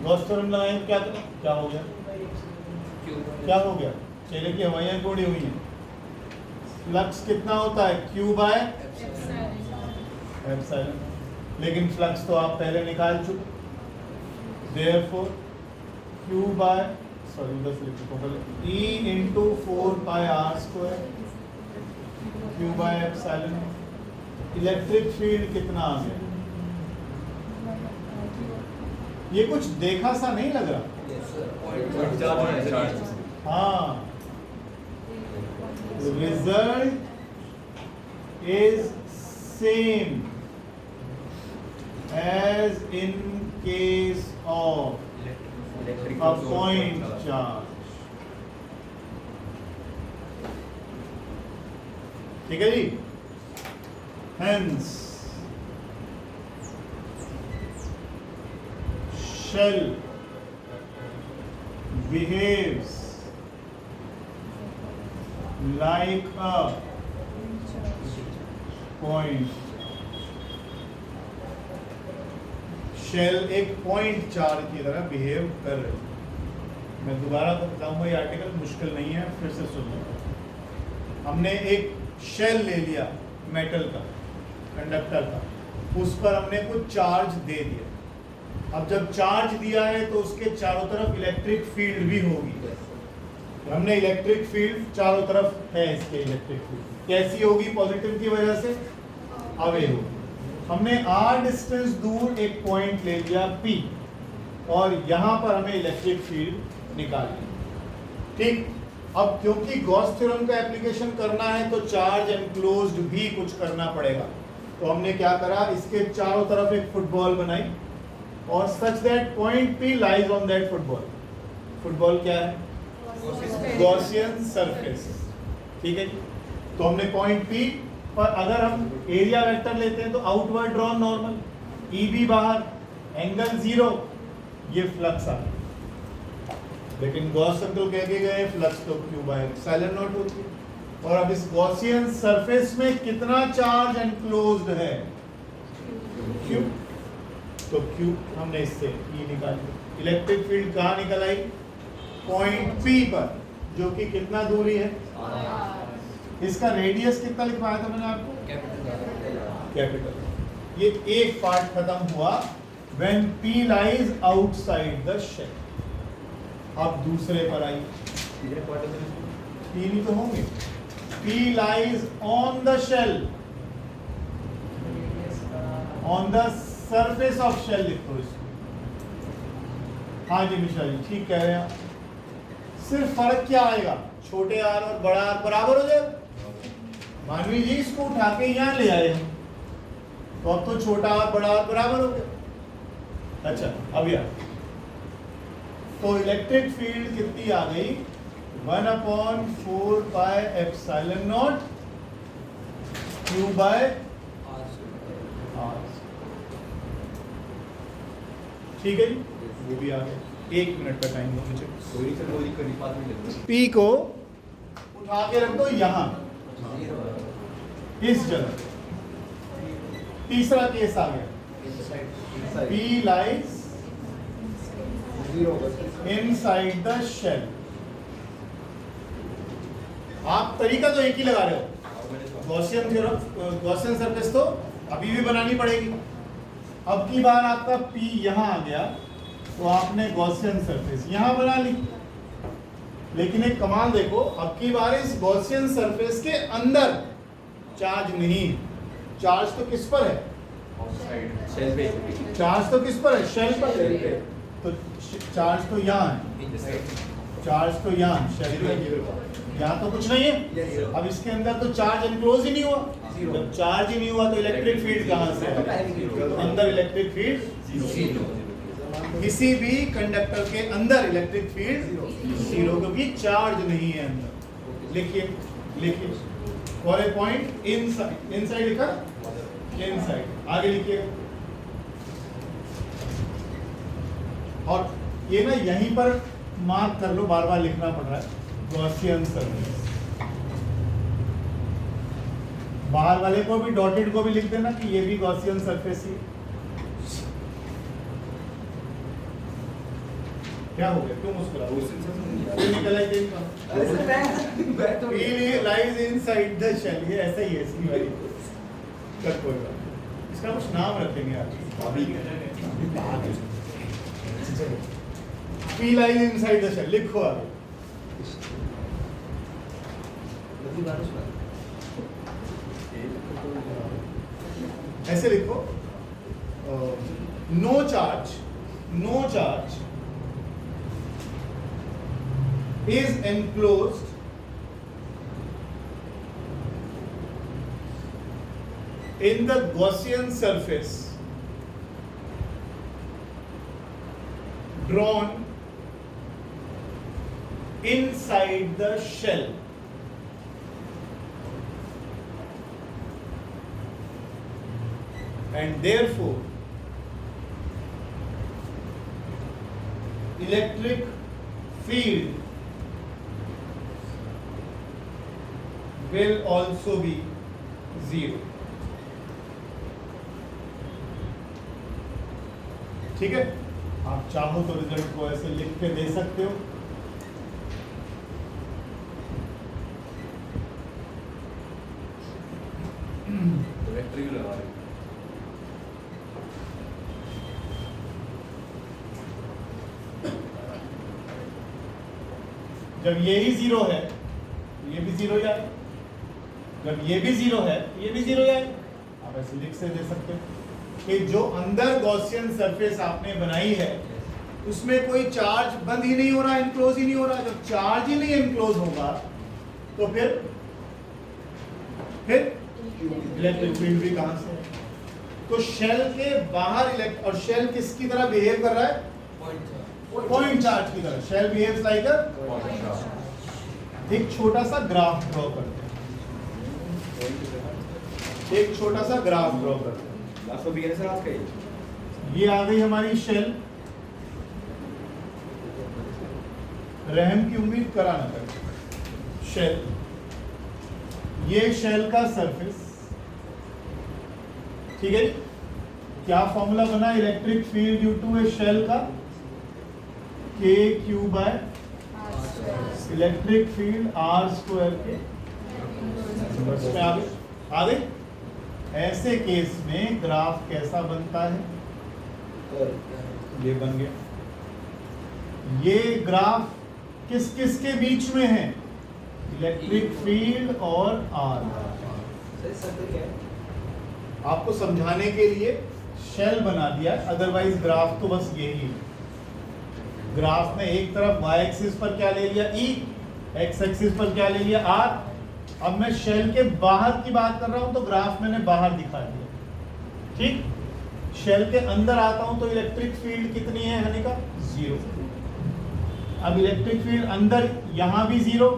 Gauss theorem लगाएं, क्या हो गया? चेले की हवाइयां कोड़ी हुई हैं। फ्लक्स कितना होता है? Q बाय एप्सिलॉन, लेकिन फ्लक्स तो आप पहले निकाल चुके। Therefore, Q by E into 4 pi r square Q by epsilon। Electric field कितना आ गया? ये कुछ देखा सा नहीं लग रहा? हाँ, result is same as in case of a point charge। ठीक है जी। Hence shell behaves like a point। Shell एक पॉइंट चार्ज की तरह बिहेव कर रही है। मैं दोबारा बताऊंगा, ये आर्टिकल मुश्किल नहीं है, फिर से सुन लो। हमने एक शेल ले लिया मेटल का, कंडक्टर का, उस पर हमने कुछ चार्ज दे दिया। अब जब चार्ज दिया है तो उसके चारों तरफ इलेक्ट्रिक फील्ड भी होगी। हमने इलेक्ट्रिक फील्ड चारों तरफ है, इसके इलेक्ट्रिक फील्ड कैसी होगी? पॉजिटिव की वजह से अवे होगी। हमने r डिस्टेंस दूर एक पॉइंट ले लिया P, और यहाँ पर हमें इलेक्ट्रिक फील्ड निकालनी है। ठीक, अब क्योंकि गॉस थ्योरम का एप्लीकेशन करना है तो चार्ज एनक्लोज्ड भी कुछ करना पड़ेगा। तो हमने क्या करा, इसके चारों तरफ एक फुटबॉल बनाई और such that point P lies on that football. Football क्या है? Gaussian surface. ठीक है जी। तो हमने पॉइंट P पर अगर हम एरिया वेक्टर लेते हैं तो आउटवर्ड ड्रॉन नॉर्मल, EB बाहर, एंगल 0, ये फ्लक्स आ गया। लेकिन गॉस तो कह के गए फ्लक्स तो Q बाय एप्सिलॉन नॉट होती है। और अब इस गॉसियन सरफेस में कितना चार्ज एनक्लोज्ड है? Q। तो Q हमने इससे E निकाल लिया। इलेक्ट्रिक फील्ड कहाँ निकल आई? पॉइंट P पर, जो कि कितना दूरी है? इसका रेडियस कितना लिखवाया था मैंने आपको? कैपिटल। ये एक पार्ट खत्म हुआ when P lies outside the shell। अब दूसरे पर आई, तीन ही तो होंगे। P lies on the shell, on the surface of shell लिखो इसको। हाँ जी मिश्रा जी ठीक कह रहे हैं आप। सिर्फ फर्क क्या आएगा, छोटे आर और बड़ा आर बराबर हो जाएगा। मानवी जी इसको उठा के यहाँ ले आए हम, तो अब तो छोटा आर बड़ा आर बराबर हो गया। अच्छा अब यार, तो इलेक्ट्रिक फील्ड कितनी आ गई? 1/4 pi epsilon naught Q by R। ठीक है जी, वो भी आ गया। 1 मिनट का टाइम दो मुझे। P को उठा के रख दो यहाँ, इस जगह। तीसरा केस आ गया, P lies inside the shell। आप तरीका तो एक ही लगा रहे हो, गॉसियन थ्योरम, गॉसियन सरफेस तो अभी भी बनानी पड़ेगी। अब की बार आपका P यहाँ आ गया तो आपने गॉसियन सरफेस यहाँ बना ली। लेकिन एक कमाल देखो, अब की बार इस गॉसियन सरफेस के अंदर चार्ज नहीं, चार्ज तो किस पर है? चार्ज तो किस पर है? शेल पर। तो चार्ज तो यहाँ है, चार्ज तो यहाँ शेल पर, यहाँ तो कुछ नहीं है। अब इसके अंदर तो चार्ज एनक्लोज ही नहीं हुआ। जब चार्ज ही नहीं हुआ तो इलेक्ट्रिक फील्ड कहाँ से है? अंदर इलेक्ट्रिक फील्ड, किसी भी कंडक्टर के अंदर इलेक्ट्रिक फील्ड 0, क्योंकि चार्ज नहीं है अंदर। लिखिए लिखिए, फॉर ए पॉइंट इनसाइड लिखा, इनसाइड। आगे लिखिए, और ये ना यहीं पर मार्क कर लो, बार बार लिखना पड़ रहा है। गॉसियन सरफेस, बाहर वाले को भी, डॉटेड को भी लिख देना कि ये भी गॉसियन सरफेस ही। क्या हो गया, क्यों मुस्कुरा? निकला ही नहीं। P lies inside the shell, ये ऐसा ही है इसकी वाली। कर कोई बात, इसका कुछ नाम रखेंगे आप। P lies inside the shell लिखो आगे। ऐसे लिखो, no charge is enclosed in the Gaussian surface drawn inside the shell, and therefore electric field will also be 0। ठीक है, आप चाहो तो रिजल्ट को ऐसे लिख के दे सकते हो। जब ये ही 0 है तो ये भी 0 जाए, जब ये भी 0 है तो ये भी 0 जाए। आप ऐसे लिख से दे सकते हो कि जो अंदर गॉसियन सरफेस आपने बनाई है उसमें कोई चार्ज बंद ही नहीं हो रहा, इनक्लोज ही नहीं हो रहा। जब चार्ज ही नहीं इनक्लोज होगा तो फिर इलेक्ट्रिक फील्ड भी कहां से? तो शेल के बाहर और शेल किसकी तरह बिहेव कर रहा है? पॉइंट चार्ज की तरह। Shell behaves like a. एक छोटा सा ग्राफ ड्रॉ करते हैं, एक छोटा सा ग्राफ ड्रॉ करते हैं। लास्ट में बिगिनर से आज का ये आ गई हमारी शेल। रहम की उम्मीद करा ना कर। शेल, ये शेल का सरफेस, ठीक है। क्या फॉर्मूला बना electric field due to a shell का? K q by electric field r square के बस में आ गई। ऐसे केस में ग्राफ कैसा बनता है? ये बन गया। ये ग्राफ किस किस के बीच में है? इलेक्ट्रिक फील्ड और आर। आपको समझाने के लिए शेल बना दिया, अदरवाइज ग्राफ तो बस यही है। ग्राफ में एक तरफ y एक्सिस पर क्या ले लिया E, x एक्सिस पर क्या ले लिया R। अब मैं शेल के बाहर की बात कर रहा हूं तो ग्राफ मैंने बाहर दिखा दिया, ठीक। शेल के अंदर आता हूं तो इलेक्ट्रिक फील्ड कितनी है हनिका? 0। अब इलेक्ट्रिक फील्ड अंदर यहां भी 0,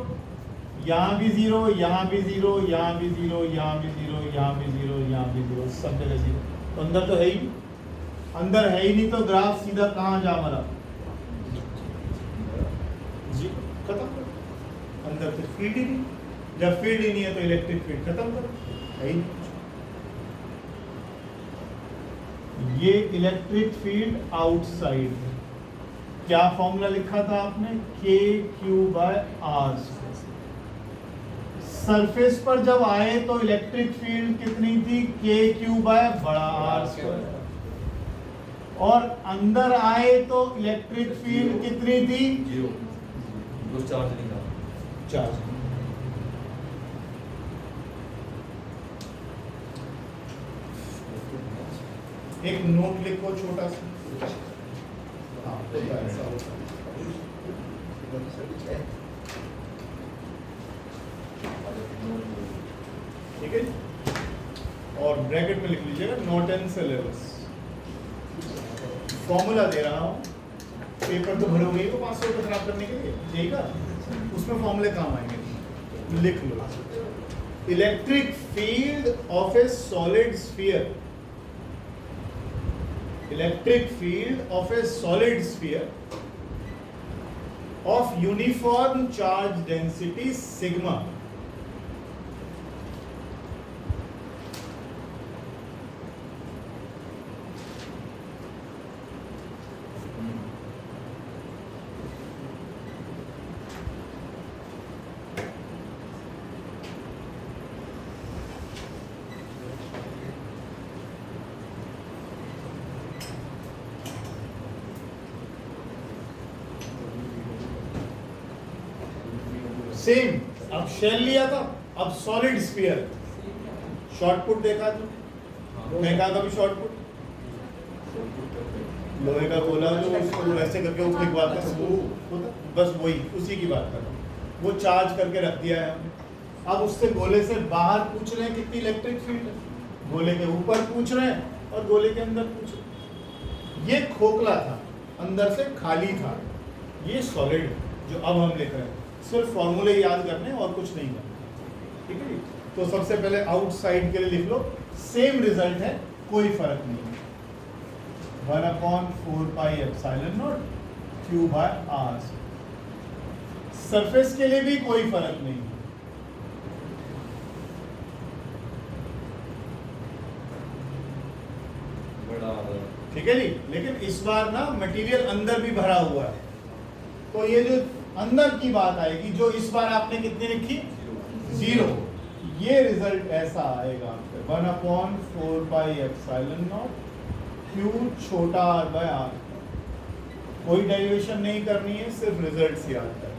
यहां भी 0, यहां भी 0, यहां भी 0, यहां भी 0, यहां भी 0, यहां भी 0, सब जगह 0। तो अंदर तो है ही, अंदर है ही नहीं तो ग्राफ सीधा कहां जा मरा? जी खत्म। अंदर तो फील्ड ही नहीं, जब फील्ड ही नहीं है तो इलेक्ट्रिक फील्ड खत्म करो, है ही नहीं। ये इलेक्ट्रिक फील्ड आउटसाइड है। क्या फॉर्मूला लिखा था आपने? के क्यू बाय आर। सरफेस पर जब आए तो इलेक्ट्रिक फील्ड कितनी थी? के क्यू बाय बड़ा आर स्क्वायर। और अंदर आए तो इलेक्ट्रिक फील्ड कितनी थी? 0। कुछ चार्ज नहीं था। चार्ज। एक नोट लिखो छोटा सा। हाँ, होता है, ऐसा होता है। ठीक है, और ब्रैकेट में लिख लीजिएगा नॉर्टन सिलेबस। फॉर्मूला दे रहा हूँ, पेपर तो भरे हुए ही तो 500 रुपये खराब करने के लिए, यही का उसमें फॉर्मूले काम आएंगे। लिख लो, electric field of a solid sphere, electric field of a solid sphere of uniform charge density sigma same. अब शेल लिया था, अब सॉलिड स्फीयर। शॉर्टपुट देखा तो फेंका कभी शॉर्टपुट, लोहे का गोला जो उसको ऐसे करके वो फेंकवाता है, वो बस वही उसी की बात कर रहा हूँ। वो चार्ज करके रख दिया है हमने। अब उससे गोले से बाहर पूछ रहे हैं कितनी इलेक्ट्रिक फील्ड है, गोले के ऊपर पूछ रहे हैं और गोले के अंदर पूछ रहे हैं। ये खोखला था, अंदर से खाली था, ये सॉलिड जो अब हम लिख रहे हैं। सिर्फ फॉर्मूले याद करने और कुछ नहीं करना, ठीक है। तो सबसे पहले आउटसाइड के लिए लिख लो, सेम रिजल्ट है, कोई फर्क नहीं है। 1/4 pi epsilon naught q by r. Surface के लिए भी कोई फर्क नहीं है। ठीक है जी, लेकिन इस बार ना मटेरियल अंदर भी भरा हुआ है, तो ये जो अंदर की बात आएगी, जो इस बार आपने कितनी लिखी? 0। ये रिजल्ट ऐसा आएगा 1/4 पाई एप्सिलॉन नॉट क्यू छोटा r बाय r। कोई डेरिवेशन नहीं करनी है, सिर्फ रिजल्ट्स याद करना।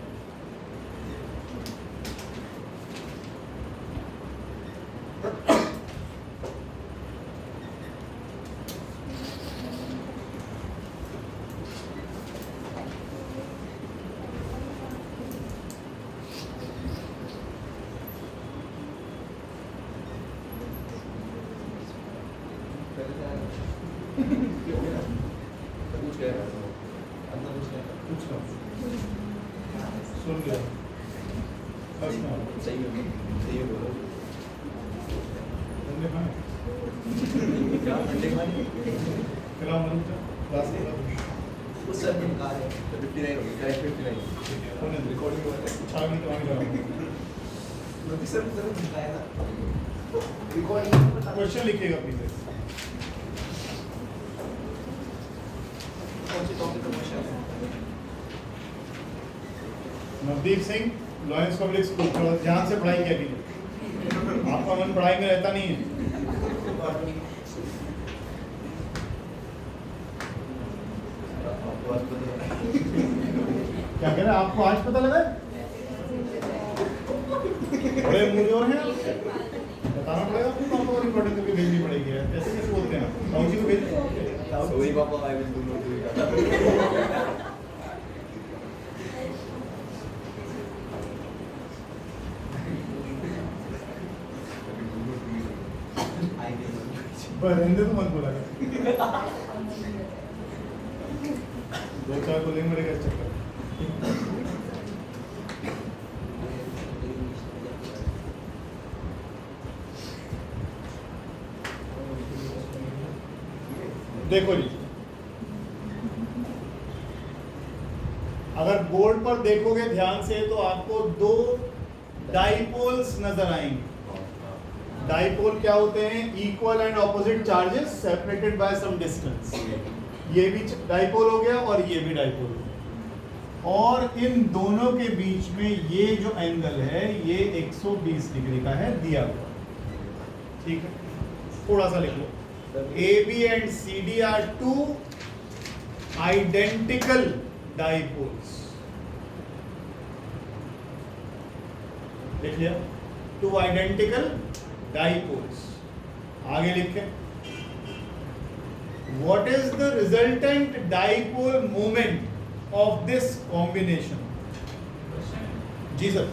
कुछ कह रहा है कुछ ना सुन लिया बस ना सही है बोलो तुमने खाना क्या अंडे खाने फिर हम लोग क्लास के बाद उस सर में कार है 59 हो गई करेक्ट 59 कौन है रिकॉर्डिंग हुआ है कुछ आगे तो आगे नोटिस सर उधर दिखाया था रिकॉर्डिंग बता क्वेश्चन लिखिएगा प्लीज कौन सी टॉपिक का क्वेश्चन है Navdeep Singh Lawrence public school थोड़ा ध्यान से पढ़ाई किया कीजिए आपका मन पढ़ाई में रहता नहीं है आपको आज पता है क्या कह रहे हैं आपको आज पता लगा बड़े मुझोर हैं आप। बताना पड़ेगा आपको रिकॉर्डिंग करके भेजनी पड़ेगी ऐसे कैसे बोलते हैं काउंसी को भेज सॉरी पापा I will do not do it रहने तो मत बोला दो चार को लेंगे मेरे चक्कर देखो जी अगर बोर्ड पर देखोगे ध्यान से तो आपको दो डाइपोल्स नजर आएंगे डाइपोल क्या होते हैं equal and opposite charges separated by some distance ये भी डाइपोल हो गया और ये भी डाइपोल हो गया और इन दोनों के बीच में ये जो एंगल है ये 120 डिग्री का है दिया हुआ ठीक है थोड़ा सा लिख लो AB and CD are two identical dipoles लिख लिया two identical dipoles आगे लिखें what is the resultant dipole moment of this combination जी सर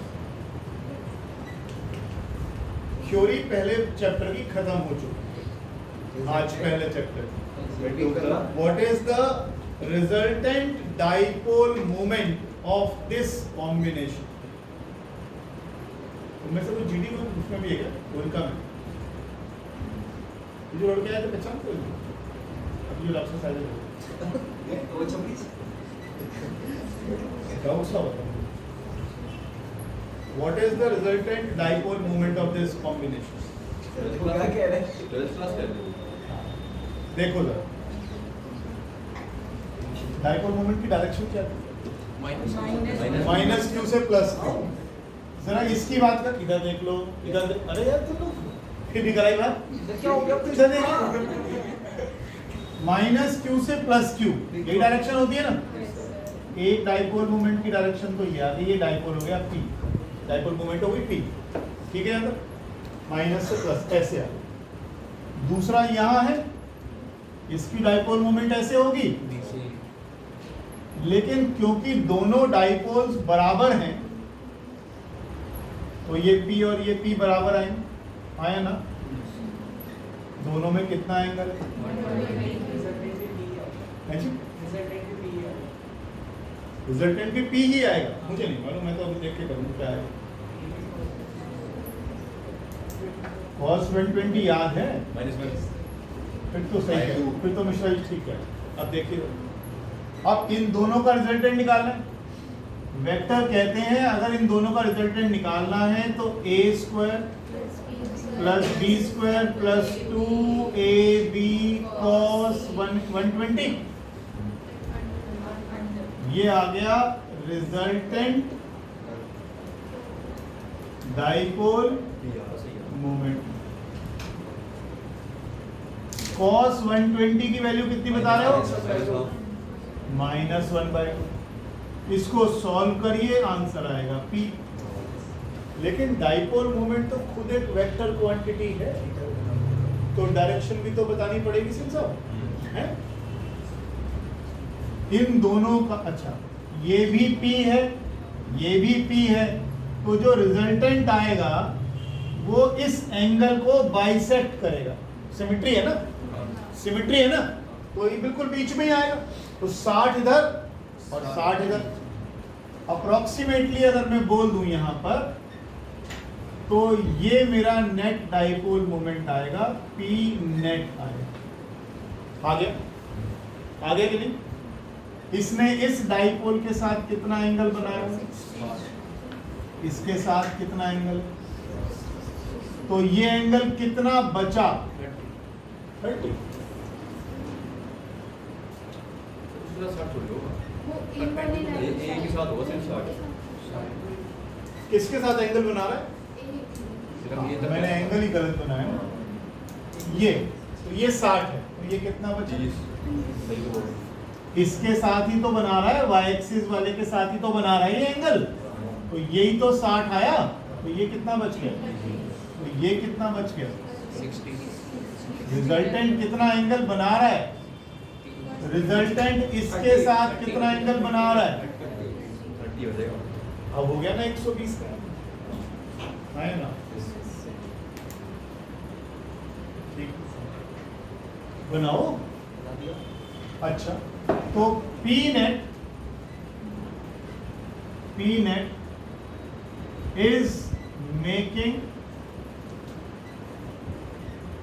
थ्योरी पहले चैप्टर की खत्म हो चुकी आज पहले chapter what is the resultant dipole moment of this combination उनमें से कोई जीडी में उसमें भी है क्या उनका में जो लड़के आए थे पहचान कोई अभी जो डॉक्टर साहब तो वो चमड़ी क्या उसका बताओ what is the resultant dipole moment of this combination देखो क्या कह रहे हैं 12th क्लास कर दो देखो जरा डाइपोल मोमेंट की डायरेक्शन क्या है माइनस क्यू से प्लस क्यू जरा इसकी बात कर इधर देख लो इधर अरे यार तुम लोग फिर भी कराई बात क्या हो गया इधर देखो माइनस क्यू से प्लस क्यू यही डायरेक्शन होती है ना एक डाइपोल मोमेंट की डायरेक्शन तो ये आ गई ये डाइपोल हो गया पी डाइपोल मोमेंट हो गई पी ठीक है ना माइनस से प्लस ऐसे आ दूसरा यहाँ है इसकी डाइपोल मोमेंट ऐसे होगी लेकिन क्योंकि दोनों डाइपोल्स बराबर हैं तो ये P और ये P बराबर आया ना दोनों में कितना एंगल है जी रिजल्टेंट भी P ही आएगा मुझे नहीं मालूम मैं तो अभी देख के करूँ क्या है cos 120 याद है -1 फिर तो सही है फिर तो मिश्रा जी ठीक है अब देखिए अब इन दोनों का रिजल्टेंट निकालना है वेक्टर कहते हैं अगर इन दोनों का रिजल्टेंट निकालना है तो a square plus b square plus 2ab cos 120 ये आ गया रिजल्टेंट डाइपोल मोमेंट cos 120 की वैल्यू कितनी बता रहे हो -1/2 इसको सॉल्व करिए आंसर आएगा P लेकिन डाइपोल मोमेंट तो खुद एक वेक्टर क्वांटिटी है तो डायरेक्शन भी तो बतानी पड़ेगी सिंह साहब है इन दोनों का अच्छा ये भी P है ये भी P है तो जो रिजल्टेंट आएगा वो इस एंगल को बाइसेक्ट करेगा सिमेट्री है ना सिमेट्री है ना, तो ये बिल्कुल बीच में ही आएगा। तो 60 इधर और 60 इधर। अप्रोक्सीमेटली अगर मैं बोल दूं यहां पर, तो ये मेरा नेट डाइपोल मोमेंट आएगा, P नेट आएगा। आ गया कि नहीं? इसने इस डाइपोल के साथ कितना एंगल बनाया, इसके साथ कितना एंगल, तो ये एंगल कितना बचा, 30। दूसरा 60 छोड़ दो। वो इन वाली लाइन एक ही साथ होगा सिर्फ 60। किसके साथ एंगल बना रहा है? सिर्फ ये तक मैंने एंगल ही गलत बनाया ना। ये तो ये 60 है, तो ये कितना बचा? 30। इसके साथ ही तो बना रहा है, वाई एक्सिस वाले के साथ ही तो बना रहा है ये एंगल, तो यही तो 60 आया, तो ये कितना बच गया, तो ये कितना बच गया, 60। रिजल्टेंट कितना एंगल बना रहा है, रिजल्टेंट इसके साथ कितना एंगल बना रहा है, 30 हो जाएगा। अब हो गया ना 120 का, है ना? ठीक, बनाओ। अच्छा, तो P net is making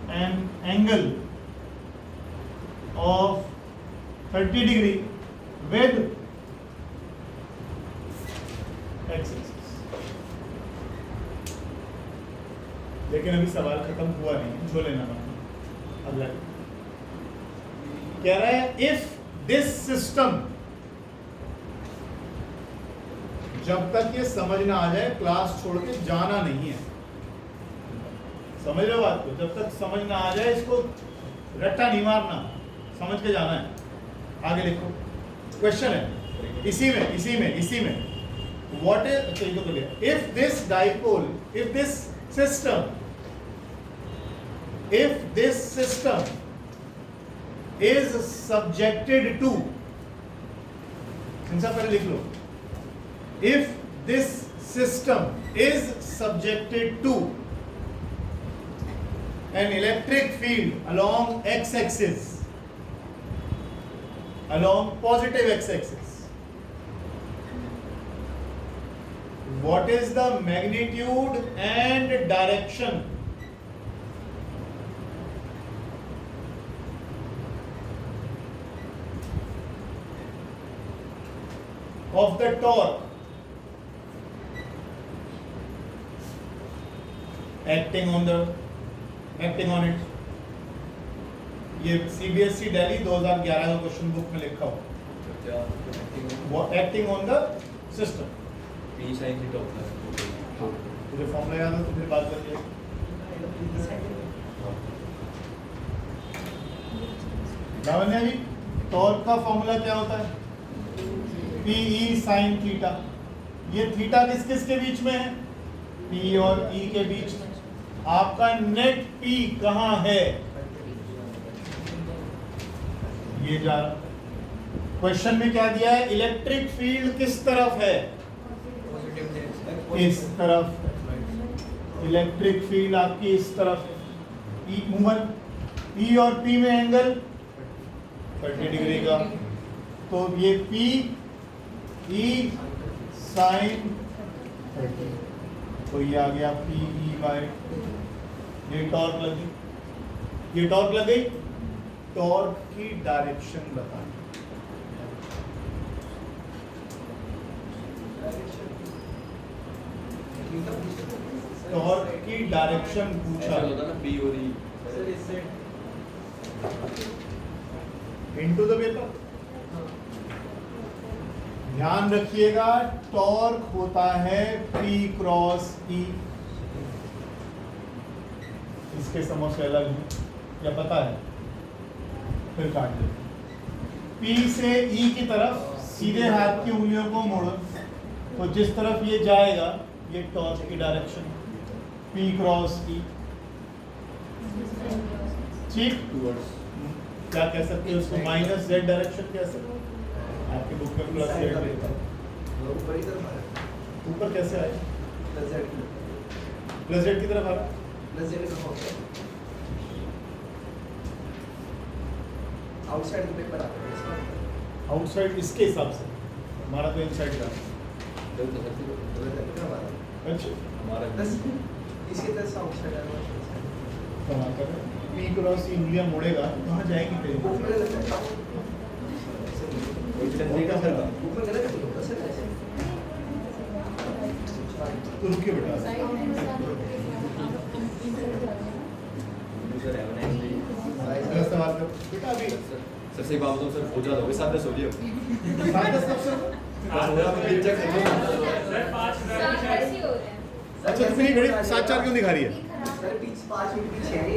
an angle of 30 degree with x-axis। लेकिन अभी सवाल खत्म हुआ नहीं, जो लेना बाकी अगला कह रहा है, इफ दिस सिस्टम, जब तक ये समझ ना आ जाए क्लास छोड़ के जाना नहीं है, समझ रहे हो बात को? जब तक समझ ना आ जाए इसको रट्टा नहीं मारना, समझ के जाना है। आगे लिखो, क्वेश्चन है इसी में व्हाट इज, अच्छा ये तो कर लिया, if this dipole, if this system is subjected to, सिंसा पहले लिख लो, if this system is subjected to an electric field along x-axis, along positive x-axis, what is the magnitude and direction of the torque acting on it। ये CBSE दिल्ली 2011 का क्वेश्चन बुक में लिखा हो, क्या वो acting on the system. P sin theta होता है। तुझे फॉर्मूला याद है तो फिर बात करिए। लावण्या जी, टॉर्क का फॉर्मूला क्या होता है? PE sin theta. ये थीटा किस किस के बीच में है? P और E के बीच में। आपका नेट P कहाँ है? ये जा रहा। क्वेश्चन में क्या दिया है? इलेक्ट्रिक फील्ड किस तरफ है? इस तरफ। इलेक्ट्रिक फील्ड आपकी इस तरफ है। E और P में एंगल 30 डिग्री का, तो ये P E sin 30, तो ये आ गया PE बाय, ये टॉर्क लग गई, ये टॉर्क लग गई। टॉर्क की डायरेक्शन बताएं। टॉर्क की डायरेक्शन पूछा, ऐसा होता है ना, P और E। Into the paper. ध्यान रखिएगा, टॉर्क होता है P क्रॉस E। इसके समोसे अलग हैं, या पता है? फिर काट दे। P से E की तरफ सीधे हाथ की उंगलियों को मोड़ो, तो जिस तरफ ये जाएगा ये टॉर्क की डायरेक्शन, P क्रॉस E। ठीक, क्या कह सकते हैं उसको? माइनस Z डायरेक्शन कह सकते हैं। आपकी बुक में प्लस Z लिखा है, ऊपर ही तरफ आ रहा है। ऊपर कैसे आए? प्लस Z प्लस Z की तरफ आ रहा है। प्लस Z कहाँ होता है? आउटसाइड के पेपर आते हैं इसका आउटसाइड इसके हिसाब से हमारा तो इनसाइड का गलत है सर गलत है कितना बार अच्छा हमारा 10 इसके 10 आउटसाइड है कमा कर पी क्रॉस इंडिया मुड़ेगा कहाँ जाएगी तेरी बुक में गलत है कॉन्फिडेंस नहीं कर सकता बुक में गलत है सर ऐसे तो रुकिए बेटा सर हैव नाइस डे अगला सवाल कर बेटा अभी सर सही बात बताऊं सर बहुत ज्यादा हो गए 7:10 हो गए 7:10 कब से बस हो रहा है बिल चेक कर लो सात ऐसे हो रहे हैं अच्छा तो फिर ये घड़ी 7:04 क्यों दिखा रही है सर 5 मिनट पीछे है ये